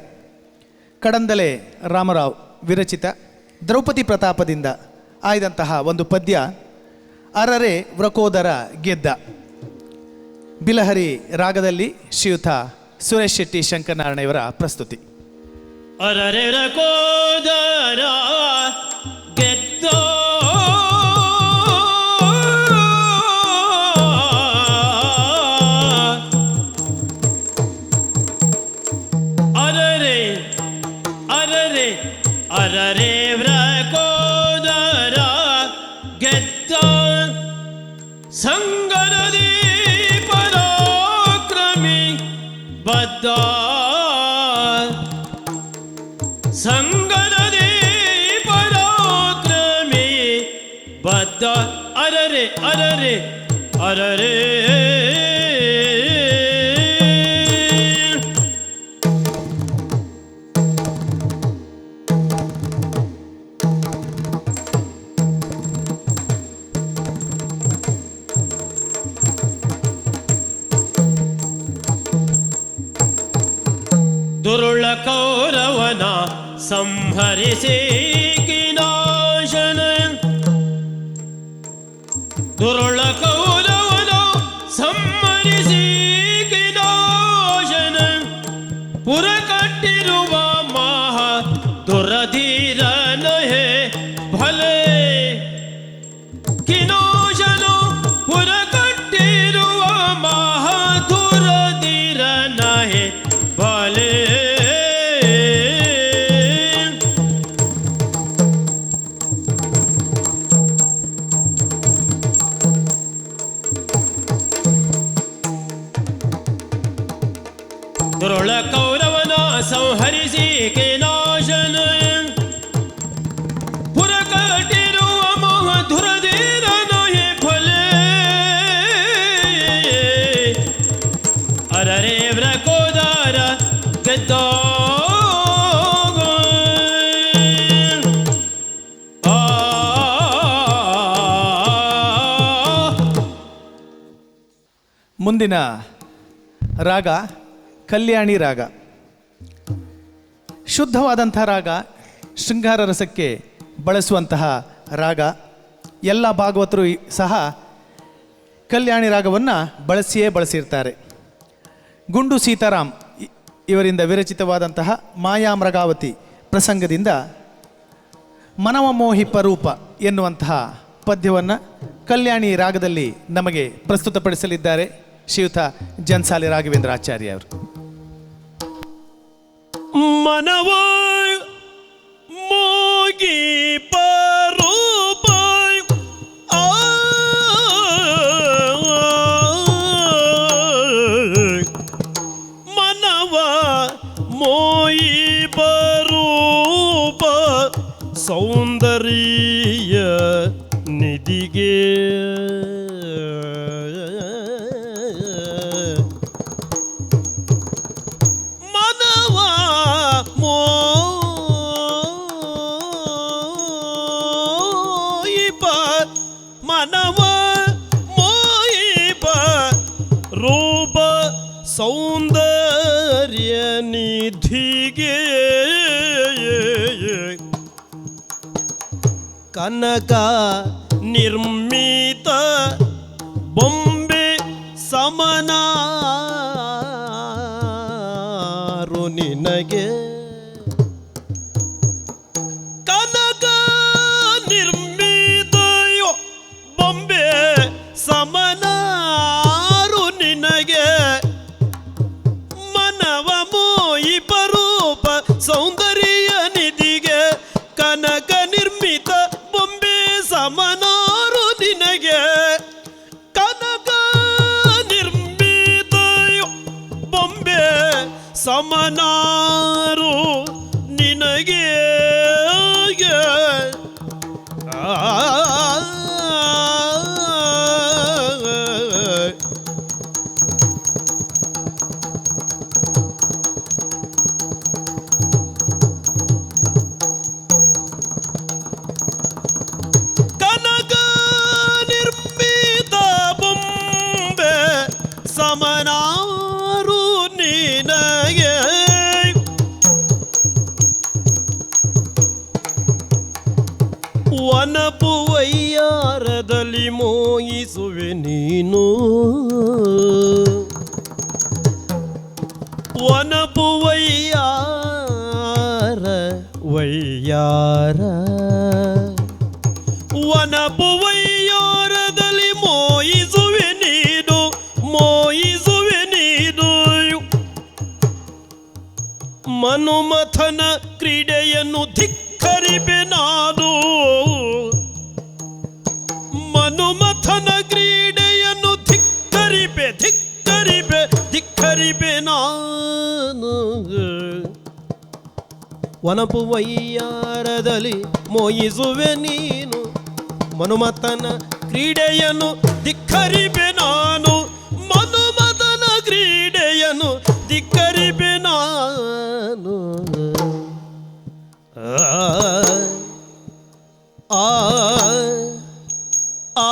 ಕಡಂದಲೆ ರಾಮರಾವ್ ವಿರಚಿತ ದ್ರೌಪದಿ ಪ್ರತಾಪದಿಂದ ಆಯ್ದಂತಹ ಒಂದು ಪದ್ಯ ಅರರೆ ವ್ರಕೋದರ ಗೆದ್ದ. ಬಿಲಹರಿ ರಾಗದಲ್ಲಿ ಶ್ರೀಯುತ ಸುರೇಶ್ ಶೆಟ್ಟಿ ಶಂಕರನಾರಾಯಣಯವರ ಪ್ರಸ್ತುತಿ. ಅರರೆ ರಕೋದರ ಗೆದ್ದ ಅರರೆ ಅರರೆ ಅರರೆ ವ್ರಕೋದರ ಗೆದ್ದ ಸಂಗರದಿ ಪರಾಕ್ರಮಿ ಬದ್ಧ ಸಂಗರದಿ ಪರಾಕ್ರಮಿ ಬದ್ಧ ಅರರೆ ಅರರೆ ಅರರೆ ದುರುಳ ಕೌರವನ ಸಂಹರಿಸಿ ಕಿನಾಶನ ದುರುಳ ಕೌರವನ ಸಂಹರಿಸಿ ಕಿನಾಶನ ಪುರ ಕಟ್ಟಿರುವ ಮಹಾ ದುರಧೀರನ ಹೇ ಭಲೆ ಕಿನಾಶನ ಪುರ ಕಟ್ಟಿರುವ ಮಹಾ ದುರಧೀರನ ಹೇ ಭಲೆ ದುರುಳ ಕೌರವನ ಸಂಹರಿಸಿ ಕೇನಾಶನ ಪುರ ಕಟ್ಟಿರುವ ಮಹಧುರಧೀರನ ಹೇ ಫಲೆ ಅರರೆ ವ್ರಕೋದರ ಗೆದ್ದ ಮುಂದಿನ ರಾಗ ಕಲ್ಯಾಣಿ ರಾಗ. ಶುದ್ಧವಾದಂಥ ರಾಗ, ಶೃಂಗಾರ ರಸಕ್ಕೆ ಬಳಸುವಂತಹ ರಾಗ. ಎಲ್ಲ ಭಾಗವತರು ಸಹ ಕಲ್ಯಾಣಿ ರಾಗವನ್ನು ಬಳಸಿರ್ತಾರೆ. ಗುಂಡು ಸೀತಾರಾಮ್ ಇವರಿಂದ ವಿರಚಿತವಾದಂತಹ ಮಾಯಾಮೃಗಾವತಿ ಪ್ರಸಂಗದಿಂದ ಮನವಮೋಹಿ ಪರೂಪ ಎನ್ನುವಂತಹ ಪದ್ಯವನ್ನು ಕಲ್ಯಾಣಿ ರಾಗದಲ್ಲಿ ನಮಗೆ ಪ್ರಸ್ತುತಪಡಿಸಲಿದ್ದಾರೆ ಶ್ರೀಯುತ ಜನ್ಸಾಲಿ ರಾಘವೇಂದ್ರ ಆಚಾರ್ಯ ಅವರು. ಮನವ ಮೋಗಿ ಪರೂಪ ಮನವ ಮೋಯಿ ಪರೂಪ ಸೌಂದರ್ಯ ನಿಧಿಗೆ ಮನವ ಮೋಯಿಪ ಮನವ ಮೋಯಿಪ ರೂಪ ಸೌಂದರ್ಯ ನಿಧಿಗೆ ಕನಕ ನಿರ್ಮಿತ ಬೊಂಬೆ ಸಮನಾರು ನಿನಗೆ ಕನಕ ನಿರ್ಮಿತ ಬೊಂಬೆ ಸಮನಾರು ನಿನಗೆ ಮನವ ಮೋಯಿ ಪರೂಪ ಸೌಂದರ್ಯ ನಿಧಿಗೆ ಕನಕ ನಿರ್ಮಿತ ಬೊಂಬೆ ಸಮನಾರು ನಿನಗೆ ಕನಕ ನಿರ್ಮಿತ ಬೊಂಬೆ ಸಮನಾರು ನಿನಗೆ ಕನ ಸಮನಾರು ನಿನಗೆ ವನಪು ವಯ್ಯಾರದಲ್ಲಿ ಮೋಹಿಸುವೆ ನೀನು ವನಪು ವಯ್ಯಾರ ವನಪು ವಯ್ಯಾರದಲ್ಲಿ ಮೋಹಿಸುವೆ ನೀನು ಮನುಮಥನ ಕ್ರೀಡೆಯನ್ನು ಧಿಕ್ಕರಿಬೆ ನಾನು ಮನುಮಥನ ಕ್ರೀಡೆಯನ್ನು ಧಿಕ್ಕರಿಬೆ ನಾನು ವನಪು ವಯ್ಯಾರದಲ್ಲಿ ಮೋಹಿಸುವೆ ನೀನು ಮನುಮಥನ ಕ್ರೀಡೆಯನ್ನು ಧಿಕ್ಕರಿಬೆ ನಾನು ಮನುಮಥನ ಕ್ರೀಡೆಯನ್ನು ಧಿಕ್ಕರಿಬೆ ನಾನು ಆ ಆ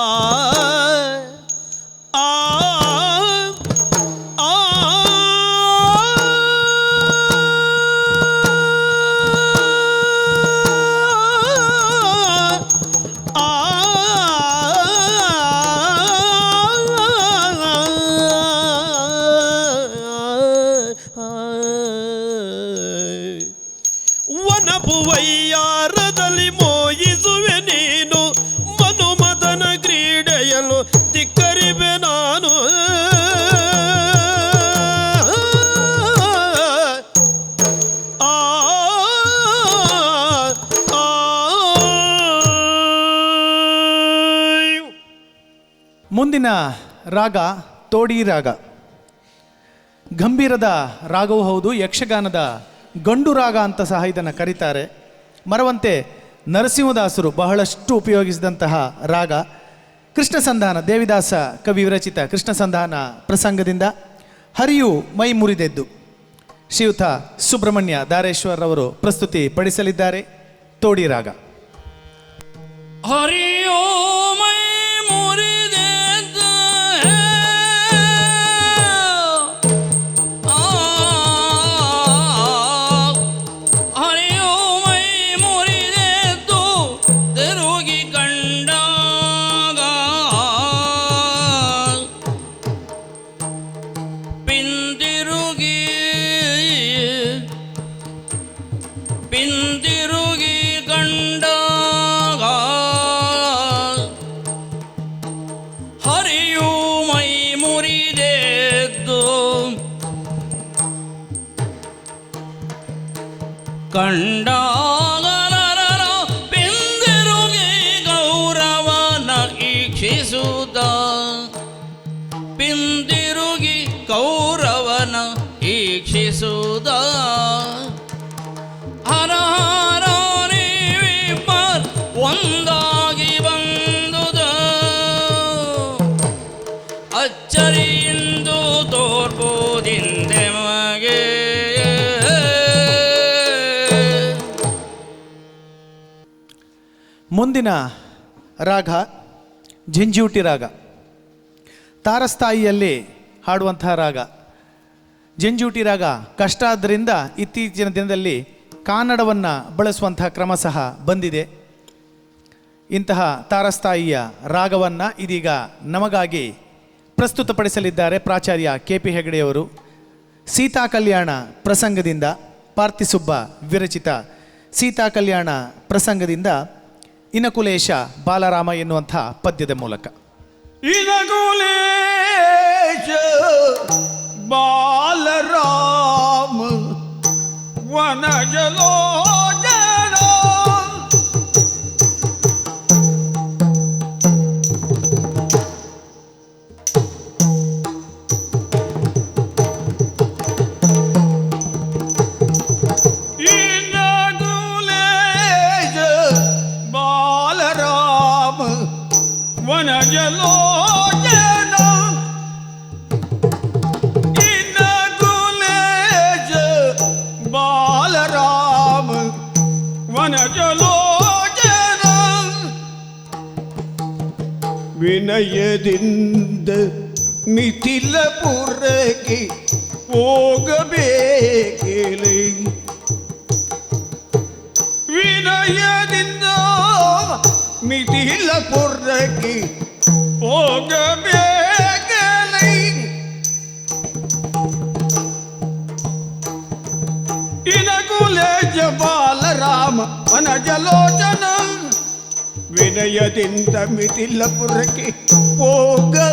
ವನಪುವಯ್ಯಾರದಲ್ಲಿ ಮೋಹಿಸುವೆ ನೀನು ಮನುಮದನ ಕ್ರೀಡೆಯನ್ನು ಧಿಕ್ಕರಿಬೆ ನಾನು ಮುಂದಿನ ರಾಗ ತೋಡಿ ರಾಗ. ಗಂಭೀರದ ರಾಗವೂ ಹೌದು, ಯಕ್ಷಗಾನದ ಗಂಡು ರಾಗ ಅಂತ ಸಹ ಇದನ್ನು ಕರೀತಾರೆ. ಮರವಂತೆ ನರಸಿಂಹದಾಸರು ಬಹಳಷ್ಟು ಉಪಯೋಗಿಸಿದಂತಹ ರಾಗ. ಕೃಷ್ಣ ಸಂಧಾನ, ದೇವಿದಾಸ ಕವಿ ವಿರಚಿತ ಕೃಷ್ಣ ಸಂಧಾನ ಪ್ರಸಂಗದಿಂದ ಹರಿಯು ಮೈ ಮುರಿದೆದ್ದು ಶ್ರೀಯುತ ಸುಬ್ರಹ್ಮಣ್ಯ ದಾರೇಶ್ವರ್ ಅವರು ಪ್ರಸ್ತುತಿ ಪಡಿಸಲಿದ್ದಾರೆ. ತೋಡಿ ರಾಗ. ಹರಿಯೋ ಮೈ ಮುರಿದೆದ್ದು ಹರಿಯೋ ಮೈ ಮುರಿದೆದ್ದು ತಿರುಗಿ ಕಂಡಾಗ ಪಿಂದಿರುಗಿ ಕಂಡಾಗ ಹರಿಯು ಮೈ ಮುರಿದೆದ್ದು ಕಂಡಾಗ ಪಿಂದಿರುಗಿ ಗೌರವನ ಈಕ್ಷಿಸುತ್ತ ಪಿಂದಿರುಗಿ ಕೌರವನ ಈಕ್ಷಿಸುತ್ತ ಹರ ಹರ ನೀವಿಬ್ಬರ್ ಒಂದಾಗಿ ಬಂದುದ ಅಚ್ಚರಿಯಿಂದ ತೋರ್ಬೋದಿಂದೆ ಮಗೆ ಮುಂದಿನ ರಾಗ ಝಂಜೂಟಿ ರಾಗ. ತಾರಸ್ಥಾಯಿಯಲ್ಲಿ ಹಾಡುವಂತಹ ರಾಗ. ಝಂಜೂಟಿ ರಾಗ ಕಷ್ಟ ಆದ್ದರಿಂದ ಇತ್ತೀಚಿನ ದಿನದಲ್ಲಿ ಕನ್ನಡವನ್ನು ಬಳಸುವಂತಹ ಕ್ರಮ ಸಹ ಬಂದಿದೆ. ಇಂತಹ ತಾರಸ್ಥಾಯಿಯ ರಾಗವನ್ನು ಇದೀಗ ನಮಗಾಗಿ ಪ್ರಸ್ತುತಪಡಿಸಲಿದ್ದಾರೆ ಪ್ರಾಚಾರ್ಯ KP ಹೆಗಡೆಯವರು. ಸೀತಾ ಕಲ್ಯಾಣ ಪ್ರಸಂಗದಿಂದ ಪಾರ್ಥಿಸುಬ್ಬ ವಿರಚಿತ ಸೀತಾ ಕಲ್ಯಾಣ ಪ್ರಸಂಗದಿಂದ ಇನಕುಲೇಶ ಬಾಲರಾಮ ಎನ್ನುವಂಥ ಪದ್ಯದ ಮೂಲಕ. ಇನಕುಲೇಶ ಬಾಲರಾಮ ವನಜಲೋಚನ ಇನಕುಲೇಶ ಬಾಲರಾಮ ವನಜಲೋಚನ ಇನಕುಲೇಶ ಬಾಲರಾಮ ವನಜಲೋಚನ ವಿನಯದಿಂದ ಮಿಥಿಲಪುರಕ್ಕೆ ಹೋಗಬೇಕೇಳಿ ವಿನಯದಿಂದ ಮಿಥಿಲಪುರಕ್ಕೆ ಹೋಗಬೇಕೇಳಿ ಇನಕುಲೇಜ ಬಾಲರಾಮ ವನಜಲೋಚನ ವಿನಯದಿಂದ ಮಿಥಿಲಪುರಕ್ಕೆ ಹೋಗಬೇಕಲೆ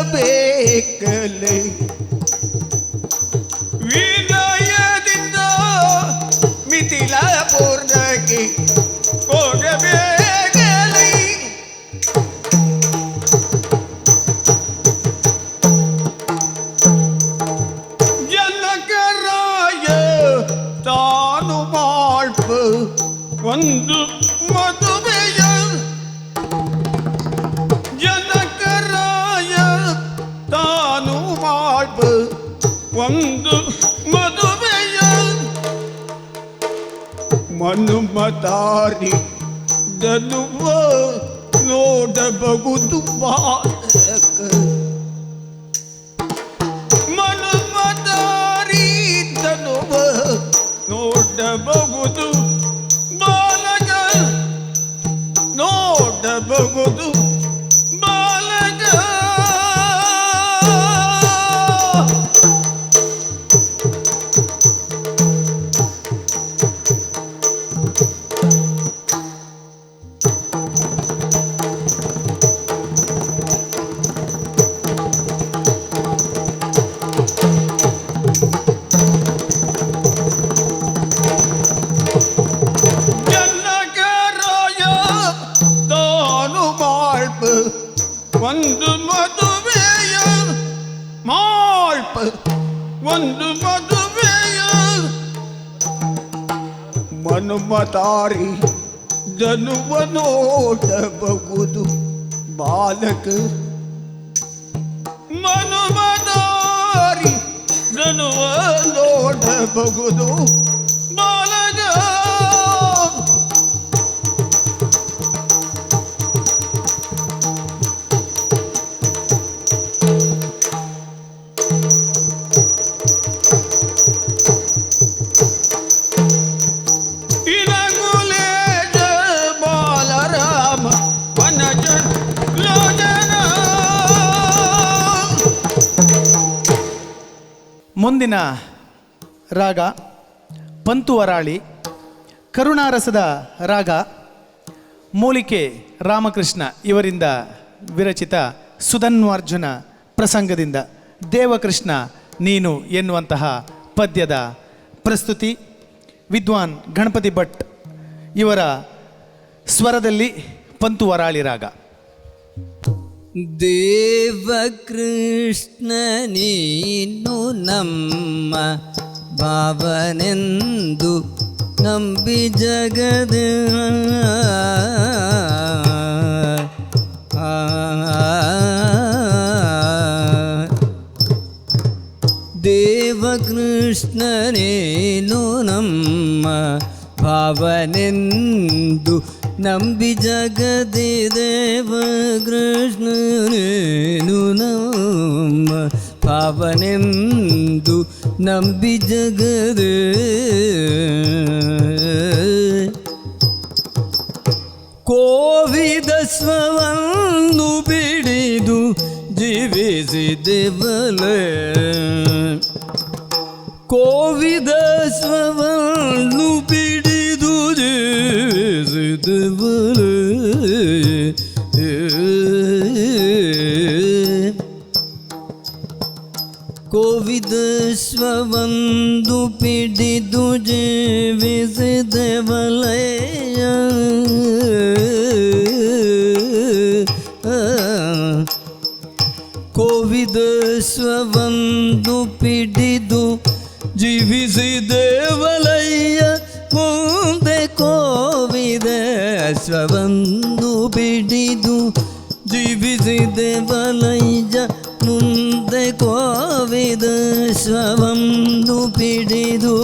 ವಿನಯದಿಂದ ಮಿಥಿಲಪುರಕ್ಕೆ ಹೋಗಬೇಕಲೆ ಜನಕರಾಯ ತಾನು ಮಾಡ್ಪ ಒಂದು ಮದುವೆಯ ಜನಕರಾಯ ತಾನು ಮಾಡ್ಪ ಒಂದು ಮದುವೆಯ ಮನುಮತಾರಿ ದನುವ ನೋಡಬಹುದು ಬಾಲಕ ಮನುಮತಾರಿ ದನುವ ನೋಡಬಹುದು ಬಾಲಕ ನೋಡಬಹುದು ಬಾಲಕ ಒಂದು ಮದುವೆಯ ಮಾಳ್ಪ ಒಂದು ಮದುವೆಯ ಮನುಮತಾರಿ ಜನುವ ನೋಡಬಹುದು ಬಾಲಕ ಮನುಮತಾರಿ ಜನುವ ನೋಡಬಹುದು ಬಾಲಕ ಮುಂದಿನ ರಾಗ ಪಂತುವರಾಳಿ, ಕರುಣಾರಸದ ರಾಗ, ಮೂಲಿಕೆ ರಾಮಕೃಷ್ಣ ಇವರಿಂದ ವಿರಚಿತ ಸುಧನ್ವಾರ್ಜುನ ಪ್ರಸಂಗದಿಂದ ದೇವಕೃಷ್ಣ ನೀನು ಎನ್ನುವಂತಹ ಪದ್ಯದ ಪ್ರಸ್ತುತಿ ವಿದ್ವಾನ್ ಗಣಪತಿ ಭಟ್ ಇವರ ಸ್ವರದಲ್ಲಿ ಪಂತುವರಾಳಿ ರಾಗ. ದೇವಕೃಷ್ಣ ನೀನು ನಮ್ಮ ಭಾವನೆಂದು ನಂಬಿ ಜಗದ ದೇವಕೃಷ್ಣ ನೀನು ನಮ್ಮ ಭಾವನೆಂದು ನಂಬಿ ಜಗದಿ ದೇವ ಕೃಷ್ಣನೇನು ನಮ್ಮ ಭಾವನೆಂದು ನಂಬಿ ಜಗದೇ ಕೋವಿದ ಸ್ವವನ್ನು ಬಿಡಿದು ಜೀವಿಸಿದೆವಲೇ ಕೋವಿದ ಸ್ವವನ್ನು ಬಿಡಿದು ಜೀವಿಸಿದೆವಲೇ ಕೋವಿದ ಸ್ವವನ್ನು ಪಿಡಿದು ಜೀವಿಸಿದೆವಲಯ ಕೋವಿದ ಸ್ವವನ್ನು ಪಿಡಿದು ಜೀವಿಸಿದೆವಲಯ್ಯ ಮುಂದೆ ಕೋವಿದ ಸ್ವವನ್ನು ಪಿಡಿದು ಜೀವಿಸಿದೆವಲಯ್ಯ ಮುಂದೆ ಕೋವಿದ ಸ್ವವನ್ನು ಪಿಡಿದು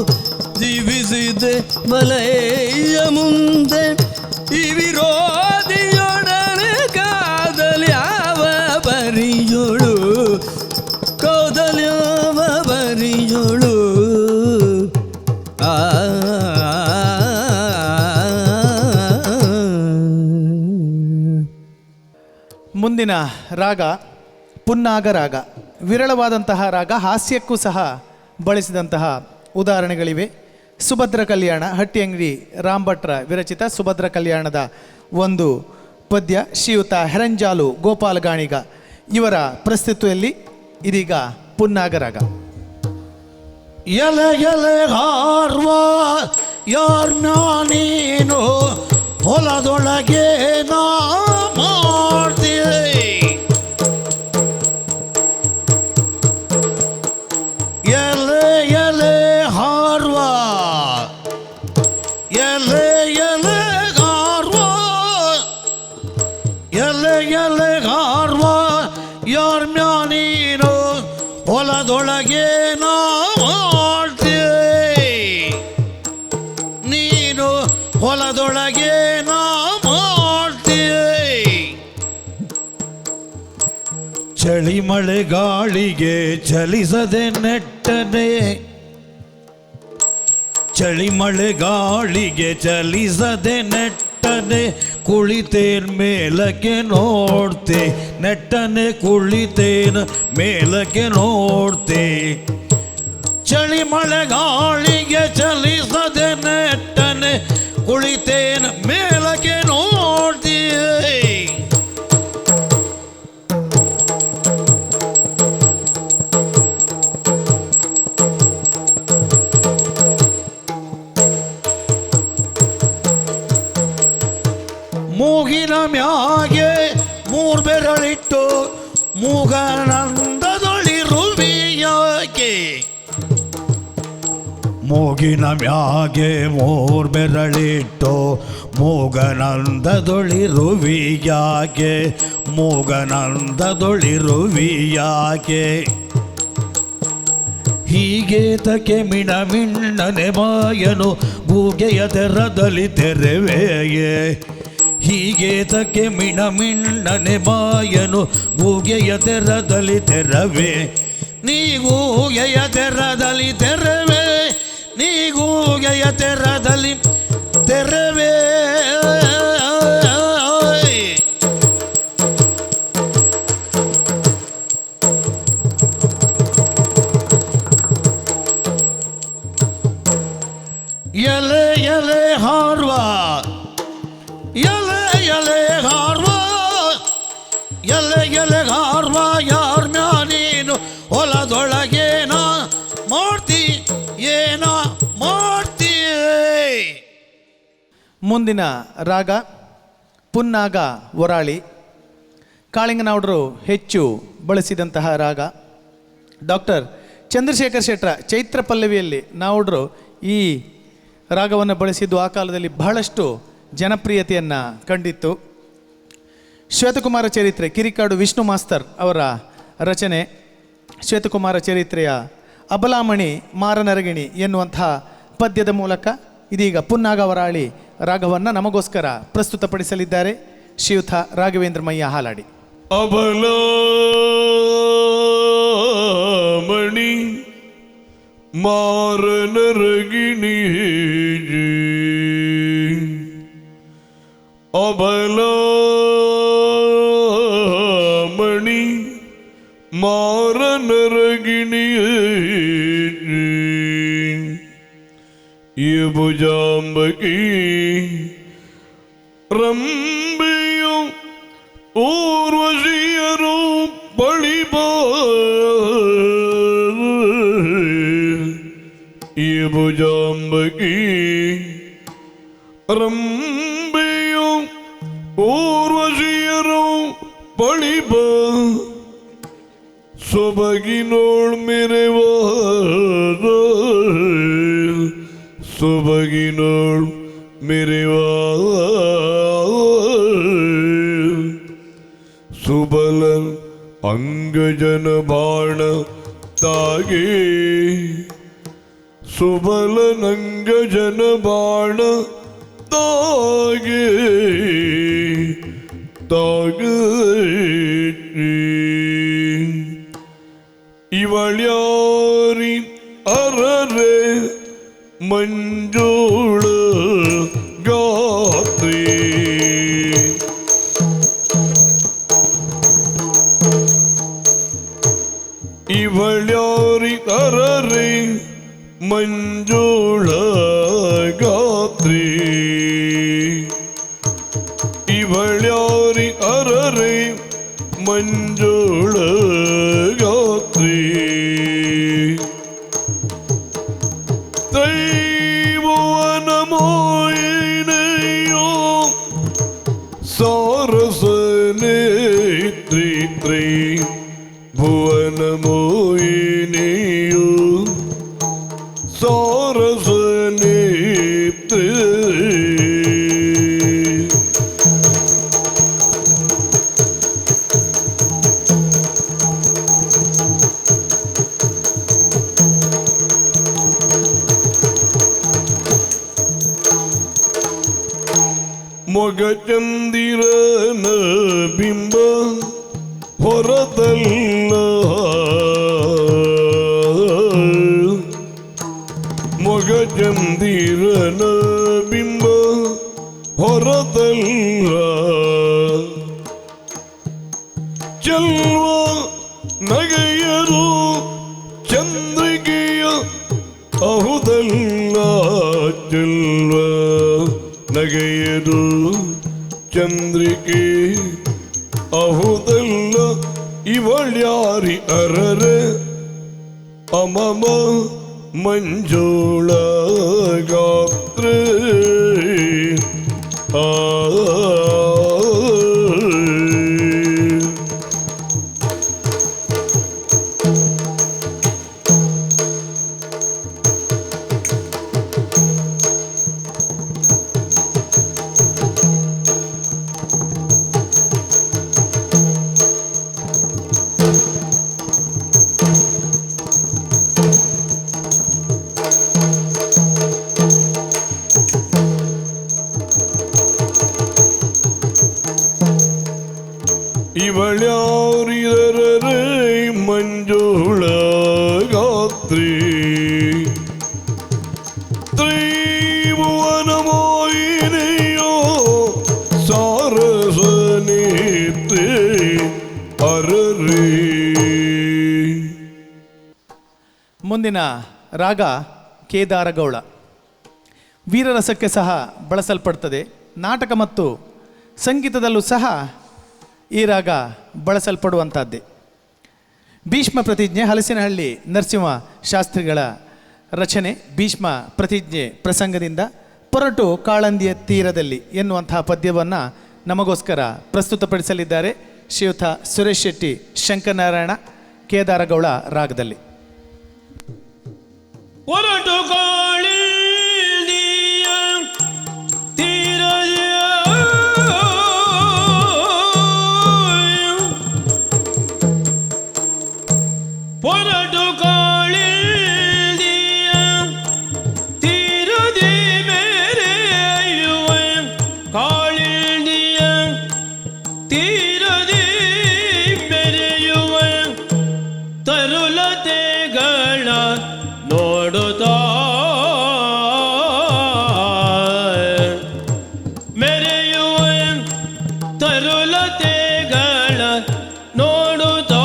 ಜೀವಿಸಿದೆ ಬಲಯ್ಯ ಮುಂದೆ ಈ ವಿರೋಧಿಯೊಡನೆ ಕಾದಲಿ ಯಾವ ಪರಿಯೋಳು ಮುಂದಿನ ರಾಗ ಪುನ್ನಾಗ ರಾಗ. ವಿರಳವಾದಂತಹ ರಾಗ, ಹಾಸ್ಯಕ್ಕೂ ಸಹ ಬಳಸಿದಂತಹ ಉದಾಹರಣೆಗಳಿವೆ. ಸುಭದ್ರ ಕಲ್ಯಾಣ, ಹಟ್ಟಿಯಂಗಡಿ ರಾಂಭಟ್ರ ವಿರಚಿತ ಸುಭದ್ರ ಕಲ್ಯಾಣದ ಒಂದು ಪದ್ಯ ಶ್ರೀಯುತ ಹೆರಂಜಾಲು ಗೋಪಾಲ ಗಾಣಿಗ ಇವರ ಪ್ರಸ್ತುತಿಯಲ್ಲಿ ಇದೀಗ ಪುನ್ನಾಗ ರಾಗ. ಎಲೆ ಎಲೆ ಹಾರುವ ಯಾರ್ನ ನೀನು ಹೊಲದೊಳಗೆ ನಾ ಮಾಡ್ತೀವಿ. ಎಲೆ ಎಲೆ ಹಾರುವ ಎಲೆ ಎಲೆ ಹಾರುವ ಎಲೆ ಎಲೆ ಹಾರುವ ಯಾರ್ನ ನೀನು ಹೊಲದೊಳಗೆ ನಾ ಹೊಲದೊಳಗೆ ನಾ ಮಾಡ್ತೀವಿ. ಚಳಿ ಮಳೆ ಗಾಳಿಗೆ ಚಲಿಸದೆ ನೆಟ್ಟನೆ, ಚಳಿ ಮಳೆ ಗಾಳಿಗೆ ಚಲಿಸದೆ ನೆಟ್ಟನೆ ಕುಳಿತೇನ್ ಮೇಲಕ್ಕೆ ನೋಡ್ತೆ, ನೆಟ್ಟನೆ ಕುಳಿತೇನ್ ಮೇಲಕ್ಕೆ ನೋಡ್ತೆ. ಚಳಿ ಮಳೆ ಗಾಳಿಗೆ ಚಲಿಸದೆ ನೆಟ್ಟನೆ ಕುಳಿತೇನ ಮೇಲಕ್ಕೆ ನೋಡ್ತೀವಿ. ಮೂಗಿನ ಮ್ಯಾಗೆ ಮೂರ್ ಬೆರಳಿಟ್ಟು ಮೂಗನಂದದೊಳಿರುವಿಯಾಕೆ, ಮೂಗಿನ ಮ್ಯಾಗೆ ಮೂರ್ ಬೆರಳಿಟ್ಟು ಮೂಗನಂದದೊಳಿರುವಿಯಾಕೆ, ಮೂಗನಂದದೊಳಿರುವಿಯಾಕೆ. ಹೀಗೆ ತಕೆ ಮಿಣ ಮಿಣ್ಣನೆ ಮಾಯನು ಗೂಗೆಯ ತೆರದಲ್ಲಿ ತೆರೆವೆಯೇ, ಹೀಗೆ ತಕೆ ಮಿಣ ಮಿಣ್ಣನೆ ಮಾಯನು ಗೂಗೆಯ ತೆರದಲ್ಲಿ ತೆರವೆ. ನೀ ಗೂಗೆಯ ತೆರದಲ್ಲಿ ತೆರವೆ, ನೀ ಗೂಗೆಯ ತೆರದಲ್ಲಿ ತೆರವೆ. ಎಲೆ ಎಲೆ ಹಾರುವ ಎಲೆ ಎಲೆ ಹಾರುವ ಎಲೆ ಎಲೆ ಹಾರುವ ಯಾರ್ ನೀನು ಹೊಲದೊಳಗೇನ ಮಾಡ್ತಿ ಏನ ಮಾಡ್ತೀ. ಮುಂದಿನ ರಾಗ ಪುನ್ನಾಗ ವರಾಳಿ. ಕಾಳಿಂಗನೌಡರು ಹೆಚ್ಚು ಬಳಸಿದಂತಹ ರಾಗ. ಡಾಕ್ಟರ್ ಚಂದ್ರಶೇಖರ್ ಶೆಟ್ರ ಚೈತ್ರ ಪಲ್ಲವಿಯಲ್ಲಿ ನಾವುಡ್ರು ಈ ರಾಗವನ್ನು ಬಳಸಿದ್ದು ಆ ಕಾಲದಲ್ಲಿ ಬಹಳಷ್ಟು ಜನಪ್ರಿಯತೆಯನ್ನು ಕಂಡಿತ್ತು. ಶ್ವೇತಕುಮಾರ ಚರಿತ್ರೆ, ಕಿರಿಕಾಡು ವಿಷ್ಣು ಮಾಸ್ತರ್ ಅವರ ರಚನೆ. ಶ್ವೇತಕುಮಾರ ಚರಿತ್ರೆಯ ಅಬಲಾಮಣಿ ಮಾರನರಗಿಣಿ ಎನ್ನುವಂತಹ ಪದ್ಯದ ಮೂಲಕ ಇದೀಗ ಪುನ್ನಾಗ ವರಾಳಿ ರಾಗವನ್ನು ನಮಗೋಸ್ಕರ ಪ್ರಸ್ತುತಪಡಿಸಲಿದ್ದಾರೆ ಶ್ರೀಯುತ ರಾಘವೇಂದ್ರ ಮಯ್ಯ ಹಾಲಾಡಿ. ಅಬಲಾಮಣಿ ಮಾರನರಗಿಣಿ, ಅಬಲಾಮಣಿ ಮಾರನರಗಿಣಿ, ಈ ಭುಜಾಂಬಕಿ ರಂಬೆಯು ಊರ್ವಶಿಯರು ಬಳಿಬ, ಈ ಭುಜಾಂಬಕಿ ರಂಬೆಯು ಊರ್ವಶಿಯರು ಬಳಿಬ, ಸೊಬಗಿನೋಳ್ ಮೆರೆವ ಸೊಬಗಿನೋಳ್ ಮೆರೆವ ಸುಬಲ ಅಂಗಜನ ಬಾಣ ತಾಗೆ, ಸುಬಲ ನಂಗಜನ ಬಾಣ ತಾಗೆ ತಾಗೆ. ಇವಳ್ಯಾರಿ ಅರರೆ ಮಂಜುಳ ಗಾತ್ರಿ, ಇವಳ್ಯಾರಿ ಅರರೆ ಮಂಜುಳ ಗಾತ್ರಿ ಇವಳ್ಯಾರಿ ಅರರೆ ಮಂಜುಳ ಗಾತ್ರಿ ದೈವವನ ಮೋಯಿನೆಯೋ ಸಾರಸನೇತ್ರಿ ತ್ರೈ ಭುವನ ಮೋಯಿನಿಯು ಸಾರಸನೇತ್ರಿ ಮೊಗಚಂದಿರನ ಬಿಂಬ ಹೊರದಲ್ಲ ಮೊಗಚಂದಿರನ ಬಿಂಬ ಹೊರದಲ್ಲ ಚೆಲ್ವ ನಗೆಯರು ಚಂದ್ರಿಕೆಯ ಅಹುದಲ್ಲ ಚೆಲ್ವ ನಗೆಯದು ಚಂದ್ರಿಕೆ ಅಹುದಲ್ಲ ಇವಳ್ಯಾರಿ ಅರರೆ ಅಮಮ ಮಂಜುಳ ಗಾತ್ರ ಆ ಇವಳ್ಯಾರಿದರರೆ ಮಂಜುಳ ಗಾತ್ರಿ ತ್ರಿಭುವನ ಮೋಯಿನಿಯೋ ಸಾರಸನೇತ್ರಿ ಅರರೆ. ಮುಂದಿನ ರಾಗ ಕೇದಾರಗೌಳ. ವೀರರಸಕ್ಕೆ ಸಹ ಬಳಸಲ್ಪಡ್ತದೆ. ನಾಟಕ ಮತ್ತು ಸಂಗೀತದಲ್ಲೂ ಸಹ ಈ ರಾಗ ಬಳಸಲ್ಪಡುವಂಥದ್ದೇ. ಭೀಷ್ಮ ಪ್ರತಿಜ್ಞೆ ಹಲಸಿನಹಳ್ಳಿ ನರಸಿಂಹ ಶಾಸ್ತ್ರಿಗಳ ರಚನೆ. ಭೀಷ್ಮ ಪ್ರತಿಜ್ಞೆ ಪ್ರಸಂಗದಿಂದ ಪೊರಟು ಕಾಳಂದಿಯ ತೀರದಲ್ಲಿ ಎನ್ನುವಂತಹ ಪದ್ಯವನ್ನು ನಮಗೋಸ್ಕರ ಪ್ರಸ್ತುತಪಡಿಸಲಿದ್ದಾರೆ ಶ್ರೀಯುತ ಸುರೇಶ್ ಶೆಟ್ಟಿ ಶಂಕರನಾರಾಯಣ ಕೇದಾರಗೌಳ ರಾಗದಲ್ಲಿ. ಹೊರಟು ಕಾಳಿಂದಿಯ ತೀರದಿಯ ಹೊರಟು ಕಾಳಿಂದಿಯ ತೀರದಿ ಮೇರೆಯುವ ಕಾಳಿಂದಿಯ ತೀರದಿ ಮೆರೆಯುವ ತರುಲತೆಗಳ ನೋಡುತ್ತಾ ಮೆರೆಯುವ ತರುಲತೆಗಳ ನೋಡುತ್ತಾ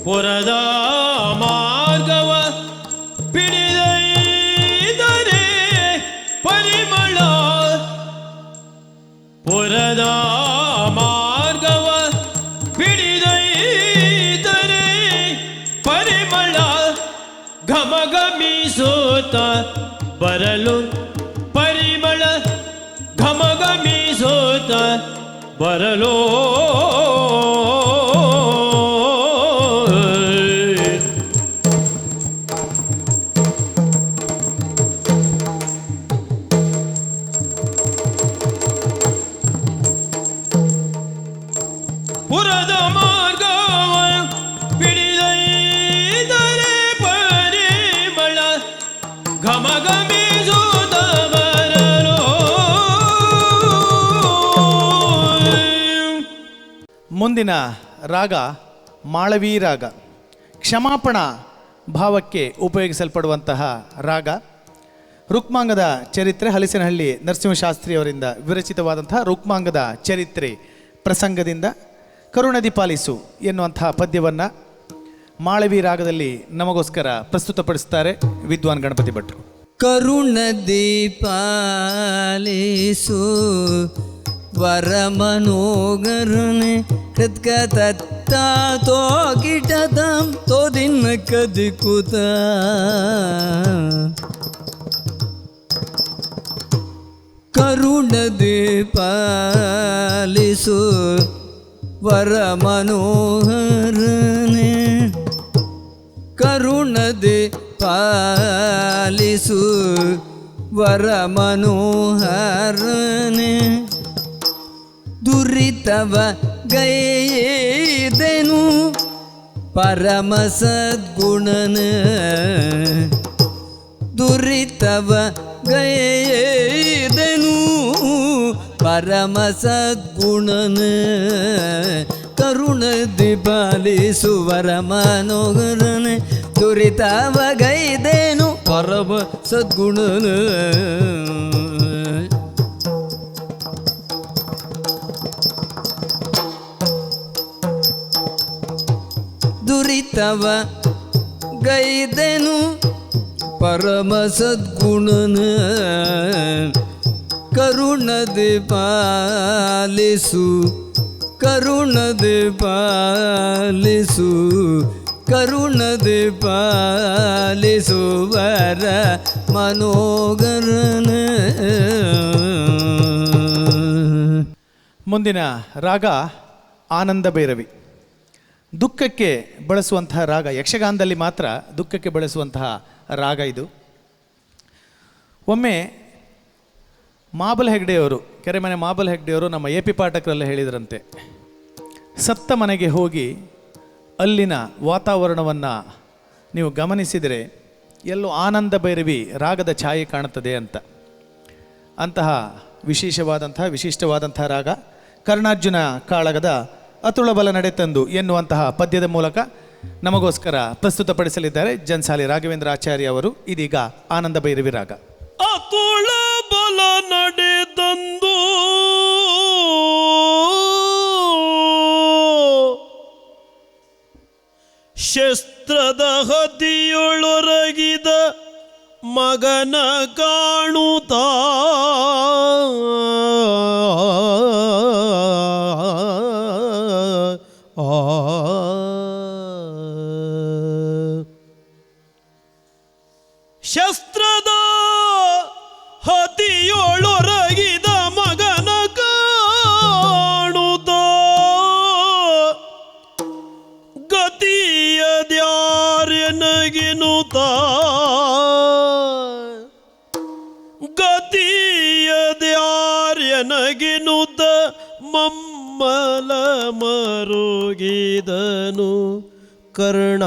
ಪುರದ ಮಾರ್ಗವ ಪಿಡಿದರೆ ಪರಿಮಳ ಪುರದ ಮಾರ್ಗವ ಪಿಡಿದರೆ ಪರಿಮಳ ಘಮಘಮಿಸುತ್ತ ಬರಲು ಪರಿಮಳ ಘಮಘಮಿಸುತ್ತ ಬರಲು ಪುರದ ಮಾರ್ಗವ ಪಿಡಿದರೆ ಪರಿಮಳ ಘಮಘಮಿಸುತ್ತ ಬರಲು. ಮುಂದಿನ ರಾಗ ಮಾಳವಿ ರಾಗ. ಕ್ಷಮಾಪಣ ಭಾವಕ್ಕೆ ಉಪಯೋಗಿಸಲ್ಪಡುವಂತಹ ರಾಗ. ರುಕ್ಮಾಂಗದ ಚರಿತ್ರೆ ಹಲಸಿನಹಳ್ಳಿ ನರಸಿಂಹಶಾಸ್ತ್ರಿಯವರಿಂದ ವಿರಚಿತವಾದಂತಹ ರುಕ್ಮಾಂಗದ ಚರಿತ್ರೆ ಪ್ರಸಂಗದಿಂದ ಕರುಣದಿ ಪಾಲಿಸು ಎನ್ನುವಂತಹ ಪದ್ಯವನ್ನು ಮಾಳವಿ ರಾಗದಲ್ಲಿ ನಮಗೋಸ್ಕರ ಪ್ರಸ್ತುತಪಡಿಸ್ತಾರೆ ವಿದ್ವಾನ್ ಗಣಪತಿ ಭಟ್ರು. ಕರುಣದಿ ಪಾಲಿಸು ವರಮನೋಗರನೆ ಕೃತ್ಕತತ್ತ ತೋ ಕಿಟದಂ ತೋ ದಿನ ಕದಿಕುತ ಕರುಣದಿ ಪಾಲಿಸು ವರಮನೋಹರನೆ ಕರುಣದಿ ಪಾಲಿಸು ವರಮನೋಹರನೆ ದುರಿತವ ಗೈದೆನು ಪರಮ ಸದ್ಗುಣನ ದುರಿತವ ಗೈದೆನು ಪರಮ ಸದ್ಗುಣನ ಕರುಣದಿ ಪಾಲಿಸು ವರಮನೋಹರನೆ ದುರಿತವ ಗೈದೇನು ಪರಮ ಸದ್ಗುಣನ ದುರಿತವ ಗೈದೆನು ಪರಮ ಸದ್ಗುಣನ ಕರುಣದಿ ಪಾಲಿಸು ಕರುಣದಿ ಪಾಲಿಸು ಕರುಣದಿ ಪಾಲಿಸು ವರ ಮನೋಗರನ. ಮುಂದಿನ ರಾಗ ಆನಂದ ಭೈರವಿ. ದುಃಖಕ್ಕೆ ಬಳಸುವಂತಹ ರಾಗ, ಯಕ್ಷಗಾನದಲ್ಲಿ ಮಾತ್ರ ದುಃಖಕ್ಕೆ ಬಳಸುವಂತಹ ರಾಗ ಇದು. ಒಮ್ಮೆ ಮಾಬಲ್ ಹೆಗ್ಡೆಯವರು, ಕೆರೆಮನೆ ಮಾಬಲ್ ಹೆಗ್ಡೆಯವರು ನಮ್ಮ ಎ ಪಿ ಪಾಠಕರೆಲ್ಲ ಹೇಳಿದ್ರಂತೆ, ಸತ್ತ ಮನೆಗೆ ಹೋಗಿ ಅಲ್ಲಿನ ವಾತಾವರಣವನ್ನು ನೀವು ಗಮನಿಸಿದರೆ ಎಲ್ಲೋ ಆನಂದ ಭೈರವಿ ರಾಗದ ಛಾಯೆ ಕಾಣುತ್ತದೆ ಅಂತ. ಅಂತಹ ವಿಶಿಷ್ಟವಾದಂತಹ ರಾಗ ಕರ್ಣಾರ್ಜುನ ಕಾಳಗದ ಅತುಳಬಲ ನಡೆತಂದು ಎನ್ನುವಂತಹ ಪದ್ಯದ ಮೂಲಕ ನಮಗೋಸ್ಕರ ಪ್ರಸ್ತುತಪಡಿಸಲಿದ್ದಾರೆ ಜನ್ಸಾಲಿ ರಾಘವೇಂದ್ರ ಆಚಾರ್ಯ ಅವರು. ಇದೀಗ ಆನಂದ ಭೈರವಿ ರಾಗ. ಅತುಳ ಬಲ ನಡೆದಂದು ಶಸ್ತ್ರದ ಹದಿಯೊಳೊರಗಿದ ಮಗನ ಕಾಣುತ್ತಾ ಶಸ್ತ್ರದ ಹತಿಯೊಳೊರಗಿದ ಮಗನ ಕಾಣುತ್ತ ಗತಿಯದ್ಯಾರ್ಯನಗಿನುತ್ತ ಗತಿಯದ್ಯಾರ್ಯನಗಿನುತ್ತ ಮಮ್ಮಲ ಮರುಗಿದನು ಕರ್ಣ.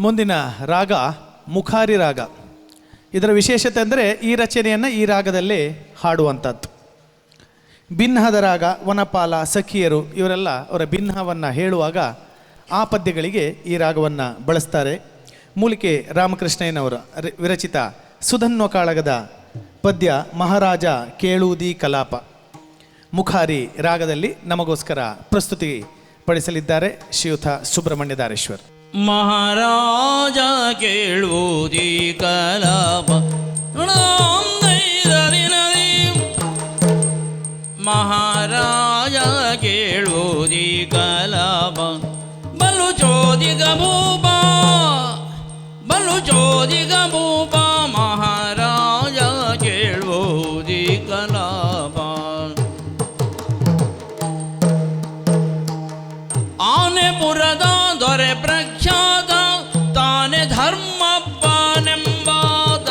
ಮುಂದಿನ ರಾಗ ಮುಖಾರಿ ರಾಗ. ಇದರ ವಿಶೇಷತೆ ಅಂದರೆ ಈ ರಚನೆಯನ್ನು ಈ ರಾಗದಲ್ಲೇ ಹಾಡುವಂಥದ್ದು. ಭಿನ್ನಹದ ರಾಗ, ವನಪಾಲ, ಸಖಿಯರು ಇವರೆಲ್ಲ ಅವರ ಭಿನ್ನಹವನ್ನು ಹೇಳುವಾಗ ಆ ಪದ್ಯಗಳಿಗೆ ಈ ರಾಗವನ್ನು ಬಳಸ್ತಾರೆ. ಮೂಲಿಕೆ ರಾಮಕೃಷ್ಣಯ್ಯನವರ ವಿರಚಿತ ಸುಧನ್ವ ಕಾಳಗದ ಪದ್ಯ ಮಹಾರಾಜ ಕೇಳುವುದಿ ಕಲಾಪ ಮುಖಾರಿ ರಾಗದಲ್ಲಿ ನಮಗೋಸ್ಕರ ಪ್ರಸ್ತುತಿ ಪಡಿಸಲಿದ್ದಾರೆ ಶ್ರೀಯುತ ಸುಬ್ರಹ್ಮಣ್ಯ ದಾರೇಶ್ವರ್. ಮಹಾರಾಜ ಕೇಳುವುದಿ ಕಲಾಪ ಮಹಾರಾಜ ಕೇಳುವುದಿ ಕಲಾಪ ಬಲು ಚೋದಿಗ ಭೂಪ ಬಲು ಚೋದಿಗ ಭೂಪ ಮಹಾರಾಜ ಕೇಳುವುದಿ ಕಲಾಪ ಆನೆಪುರದ ದೊರೆ ಪ್ರಖ್ಯಾತ ತಾನೆ ಧರ್ಮಪ್ಪನೆಂಬಾತ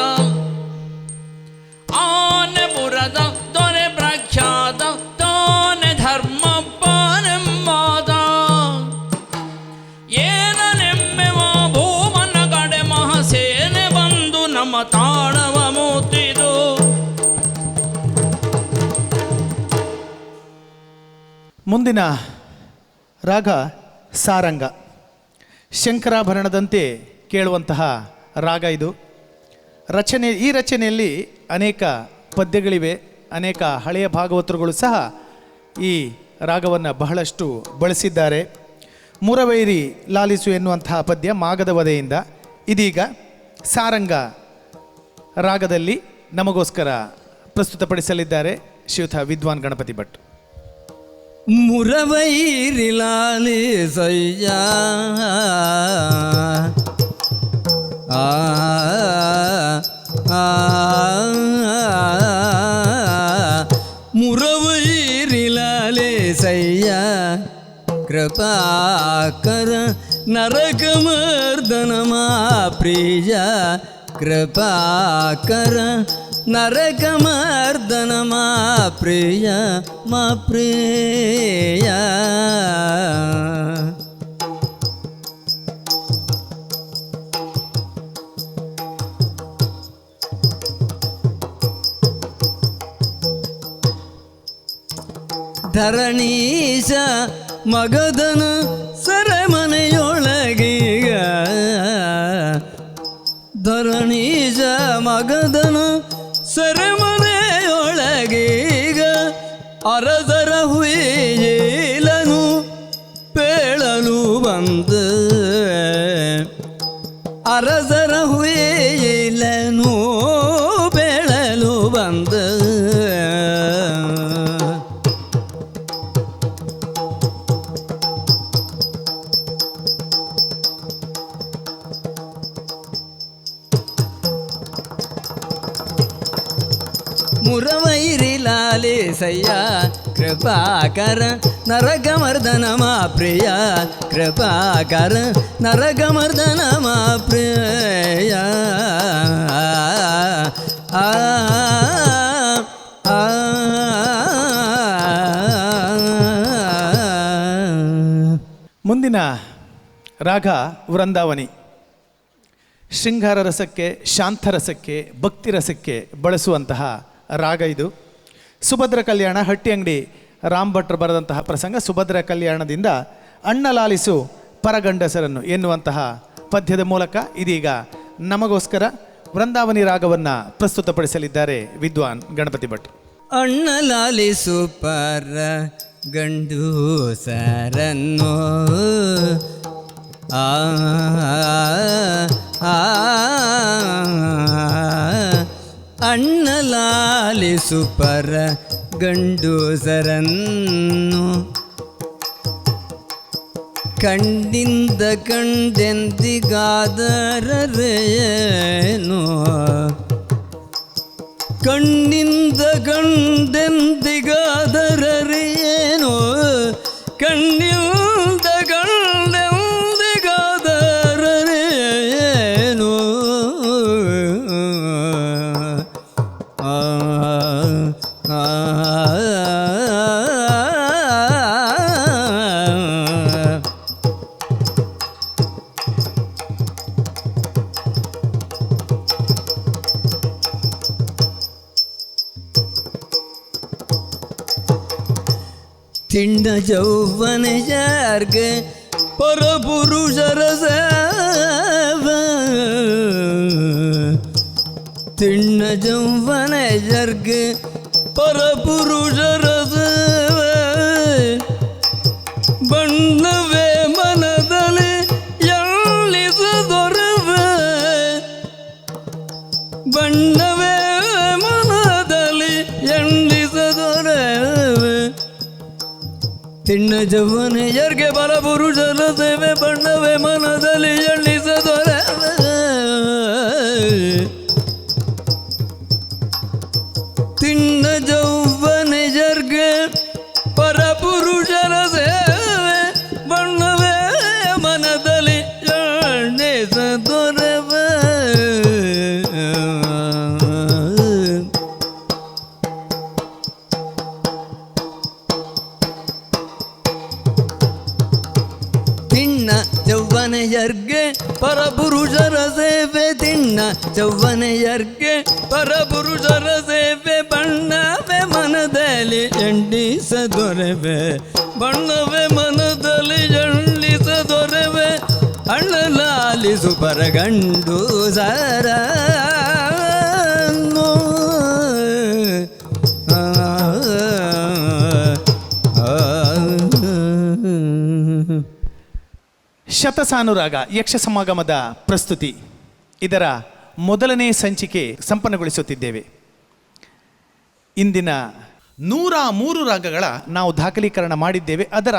ಮುಂದಿನ ರಾಗ ಸಾರಂಗ. ಶಂಕರಾಭರಣದಂತೆ ಕೇಳುವಂತಹ ರಾಗ ಇದು. ಈ ರಚನೆಯಲ್ಲಿ ಅನೇಕ ಪದ್ಯಗಳಿವೆ. ಅನೇಕ ಹಳೆಯ ಭಾಗವತರುಗಳು ಸಹ ಈ ರಾಗವನ್ನು ಬಹಳಷ್ಟು ಬಳಸಿದ್ದಾರೆ. ಮುರವೈರಿ ಲಾಲಿಸು ಎನ್ನುವಂತಹ ಪದ್ಯ ಮಾಗದ ವಧೆಯಿಂದ. ಇದೀಗ ಸಾರಂಗ ರಾಗದಲ್ಲಿ ನಮಗೋಸ್ಕರ ಪ್ರಸ್ತುತಪಡಿಸಲಿದ್ದಾರೆ ಶ್ರೀಯುತ ವಿದ್ವಾನ್ ಗಣಪತಿ ಭಟ್. ಮುರವೈರಿ ಲಾಲಿಸಯ್ಯ ಮುರವೈರಿ ಲಾಲಿಸಯ್ಯ ಕೃಪಾಕರ ನರಕಮರ್ದನ ಮಾ ಪ್ರಿಯ ಕೃಪಾಕರ ನರಕಮರ್ದನ ಮಾ ಪ್ರಿಯ ಮಾ ಪ್ರಿಯ. ಧರಣೀಶ ಮಗದನ ಸೆರೆಮನೆಯೊಳಗೀಗ ಧರಣೀಶ ಮಗದನ ಸೆರೆಮನೆಯೊಳಗೀಗ ಅರಸರ ಹುಯಿಲನು ಪೇಳಲು ಬಂದ ಅರಸರ ಹುಯಿಲನು ಪೇಳಲು ಬಂದ ಮುರವೈರಿ ಲಾಲಿಸಯ್ಯ ಕೃಪಾಕರ ನರಕಮರ್ದನ ಮಾ ಪ್ರಿಯ ಕೃಪಾಕರ ನರಕಮರ್ದನ ಮಾ ಪ್ರಿಯ. ಮುಂದಿನ ರಾಗ ವೃಂದಾವನಿ. ಶೃಂಗಾರ ರಸಕ್ಕೆ, ಶಾಂತರಸಕ್ಕೆ, ಭಕ್ತಿ ರಸಕ್ಕೆ ಬಳಸುವಂತಹ ರಾಗ ಇದು. ಸುಭದ್ರ ಕಲ್ಯಾಣ, ಹಟ್ಟಿ ಅಂಗಡಿ ರಾಮ್ ಭಟ್ರು ಬರೆದಂತಹ ಪ್ರಸಂಗ. ಸುಭದ್ರ ಕಲ್ಯಾಣದಿಂದ ಅಣ್ಣ ಲಾಲಿಸು ಪರಗಂಡಸರನ್ನು ಎನ್ನುವಂತಹ ಪದ್ಯದ ಮೂಲಕ ಇದೀಗ ನಮಗೋಸ್ಕರ ವೃಂದಾವನಿ ರಾಗವನ್ನು ಪ್ರಸ್ತುತಪಡಿಸಲಿದ್ದಾರೆ ವಿದ್ವಾನ್ ಗಣಪತಿ ಭಟ್. ಅಣ್ಣ ಲಾಲಿಸು ಪರ ಗಂಡೂಸರನ್ನು ಅಣ್ಣ ಲಾಲಿಸು ಪರ ಗಂಡೂಸರನ್ನು ಕಂಡಿಂದ ಕಂಡೆಂದಿಗಾದರೇನು ಕಣ್ಣಿಂದ ಕಂಡೆಂದಿಗಾದರೇನು ಕಣ್ಣಿಂದ ಕಂಡೆಂದಿಗಾದರೇನು ತಿಂಡ ಯೌವನೆಯರ್ಗೆ ಪರಪುರುಷರ ಸೇವ ತಿಣ್ಣ ಯೌವನೆಯರ್ಗೆ ಪರಪುರುಷರ ಸೇವೆ ಬಣ್ಣವೇ ಮನದಲ್ಲಿ ಎಳ್ಳಿಸದೊರವೆ ಬಣ್ಣವೇ ಮನದಲ್ಲಿ ಎಳ್ಳಿಸದೊರವೆ ತಿಣ್ಣ ಜವನೆಯರ್ಗೆ ಪರಪುರುಷರ ಸೇವೆ ಬಣ್ಣವೇ ಮನದಲ್ಲಿ ಎಳ್ಳಿಸದೊರವೆ ತಿಣ್ಣ ಜೌವನೆಯರ್ಗೆ ಪರಪುರುಷರ ಸೇವೆ ಬಣ್ಣವೇ ಮನದಲ್ಲಿ ಎಳ್ಳಿಸದೊರವೆ ಯೌವನೆಯರ್ಗೆ ಪರಪುರುಷರ ಸೇವೆ ತಿಣ್ಣ ಯೌವನೆಯರ್ಗೆ ಪರಪುರುಷರ ಸೇವೆ ಬಣ್ಣವೇ ಮನದಲ್ಲಿ ಮನದಲ್ಲಿ ಜಂಡಿಸದೊರೆವೆ ಬಣ್ಣವೇ ಮನದಲ್ಲಿ ಜಂಡಿಸದೊರೆವೆ ಅಣ್ಣಲಾಲಿಸು ಪರಗಂಡು ಸಾರ ಶತಸಾನುರಾಗ ಯಕ್ಷ ಸಮಾಗಮದ ಪ್ರಸ್ತುತಿ ಇದರ ಮೊದಲನೇ ಸಂಚಿಕೆ ಸಂಪನ್ನಗೊಳಿಸುತ್ತಿದ್ದೇವೆ. ಇಂದಿನ 103 ರಾಗಗಳ ನಾವು ದಾಖಲೀಕರಣ ಮಾಡಿದ್ದೇವೆ. ಅದರ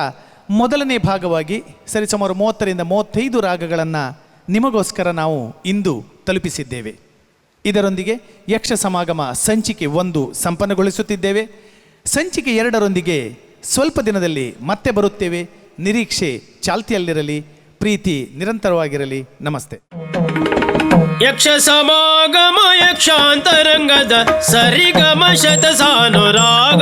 ಮೊದಲನೇ ಭಾಗವಾಗಿ ಸರಿಸುಮಾರು 30ರಿಂದ 35 ರಾಗಗಳನ್ನು ನಿಮಗೋಸ್ಕರ ನಾವು ಇಂದು ತಲುಪಿಸಿದ್ದೇವೆ. ಇದರೊಂದಿಗೆ ಯಕ್ಷ ಸಮಾಗಮ ಸಂಚಿಕೆ 1 ಸಂಪನ್ನಗೊಳಿಸುತ್ತಿದ್ದೇವೆ. ಸಂಚಿಕೆ 2ರೊಂದಿಗೆ ಸ್ವಲ್ಪ ದಿನದಲ್ಲಿ ಮತ್ತೆ ಬರುತ್ತೇವೆ. ನಿರೀಕ್ಷೆ ಚಾಲ್ತಿಯಲ್ಲಿರಲಿ, ಪ್ರೀತಿ ನಿರಂತರವಾಗಿರಲಿ. ನಮಸ್ತೆ. ಯಕ್ಷ ಸಮಾಗಮ ಯಕ್ಷಾಂತರಂಗದ ಸರಿಗಮ ಶತಸಾನುರಾಗ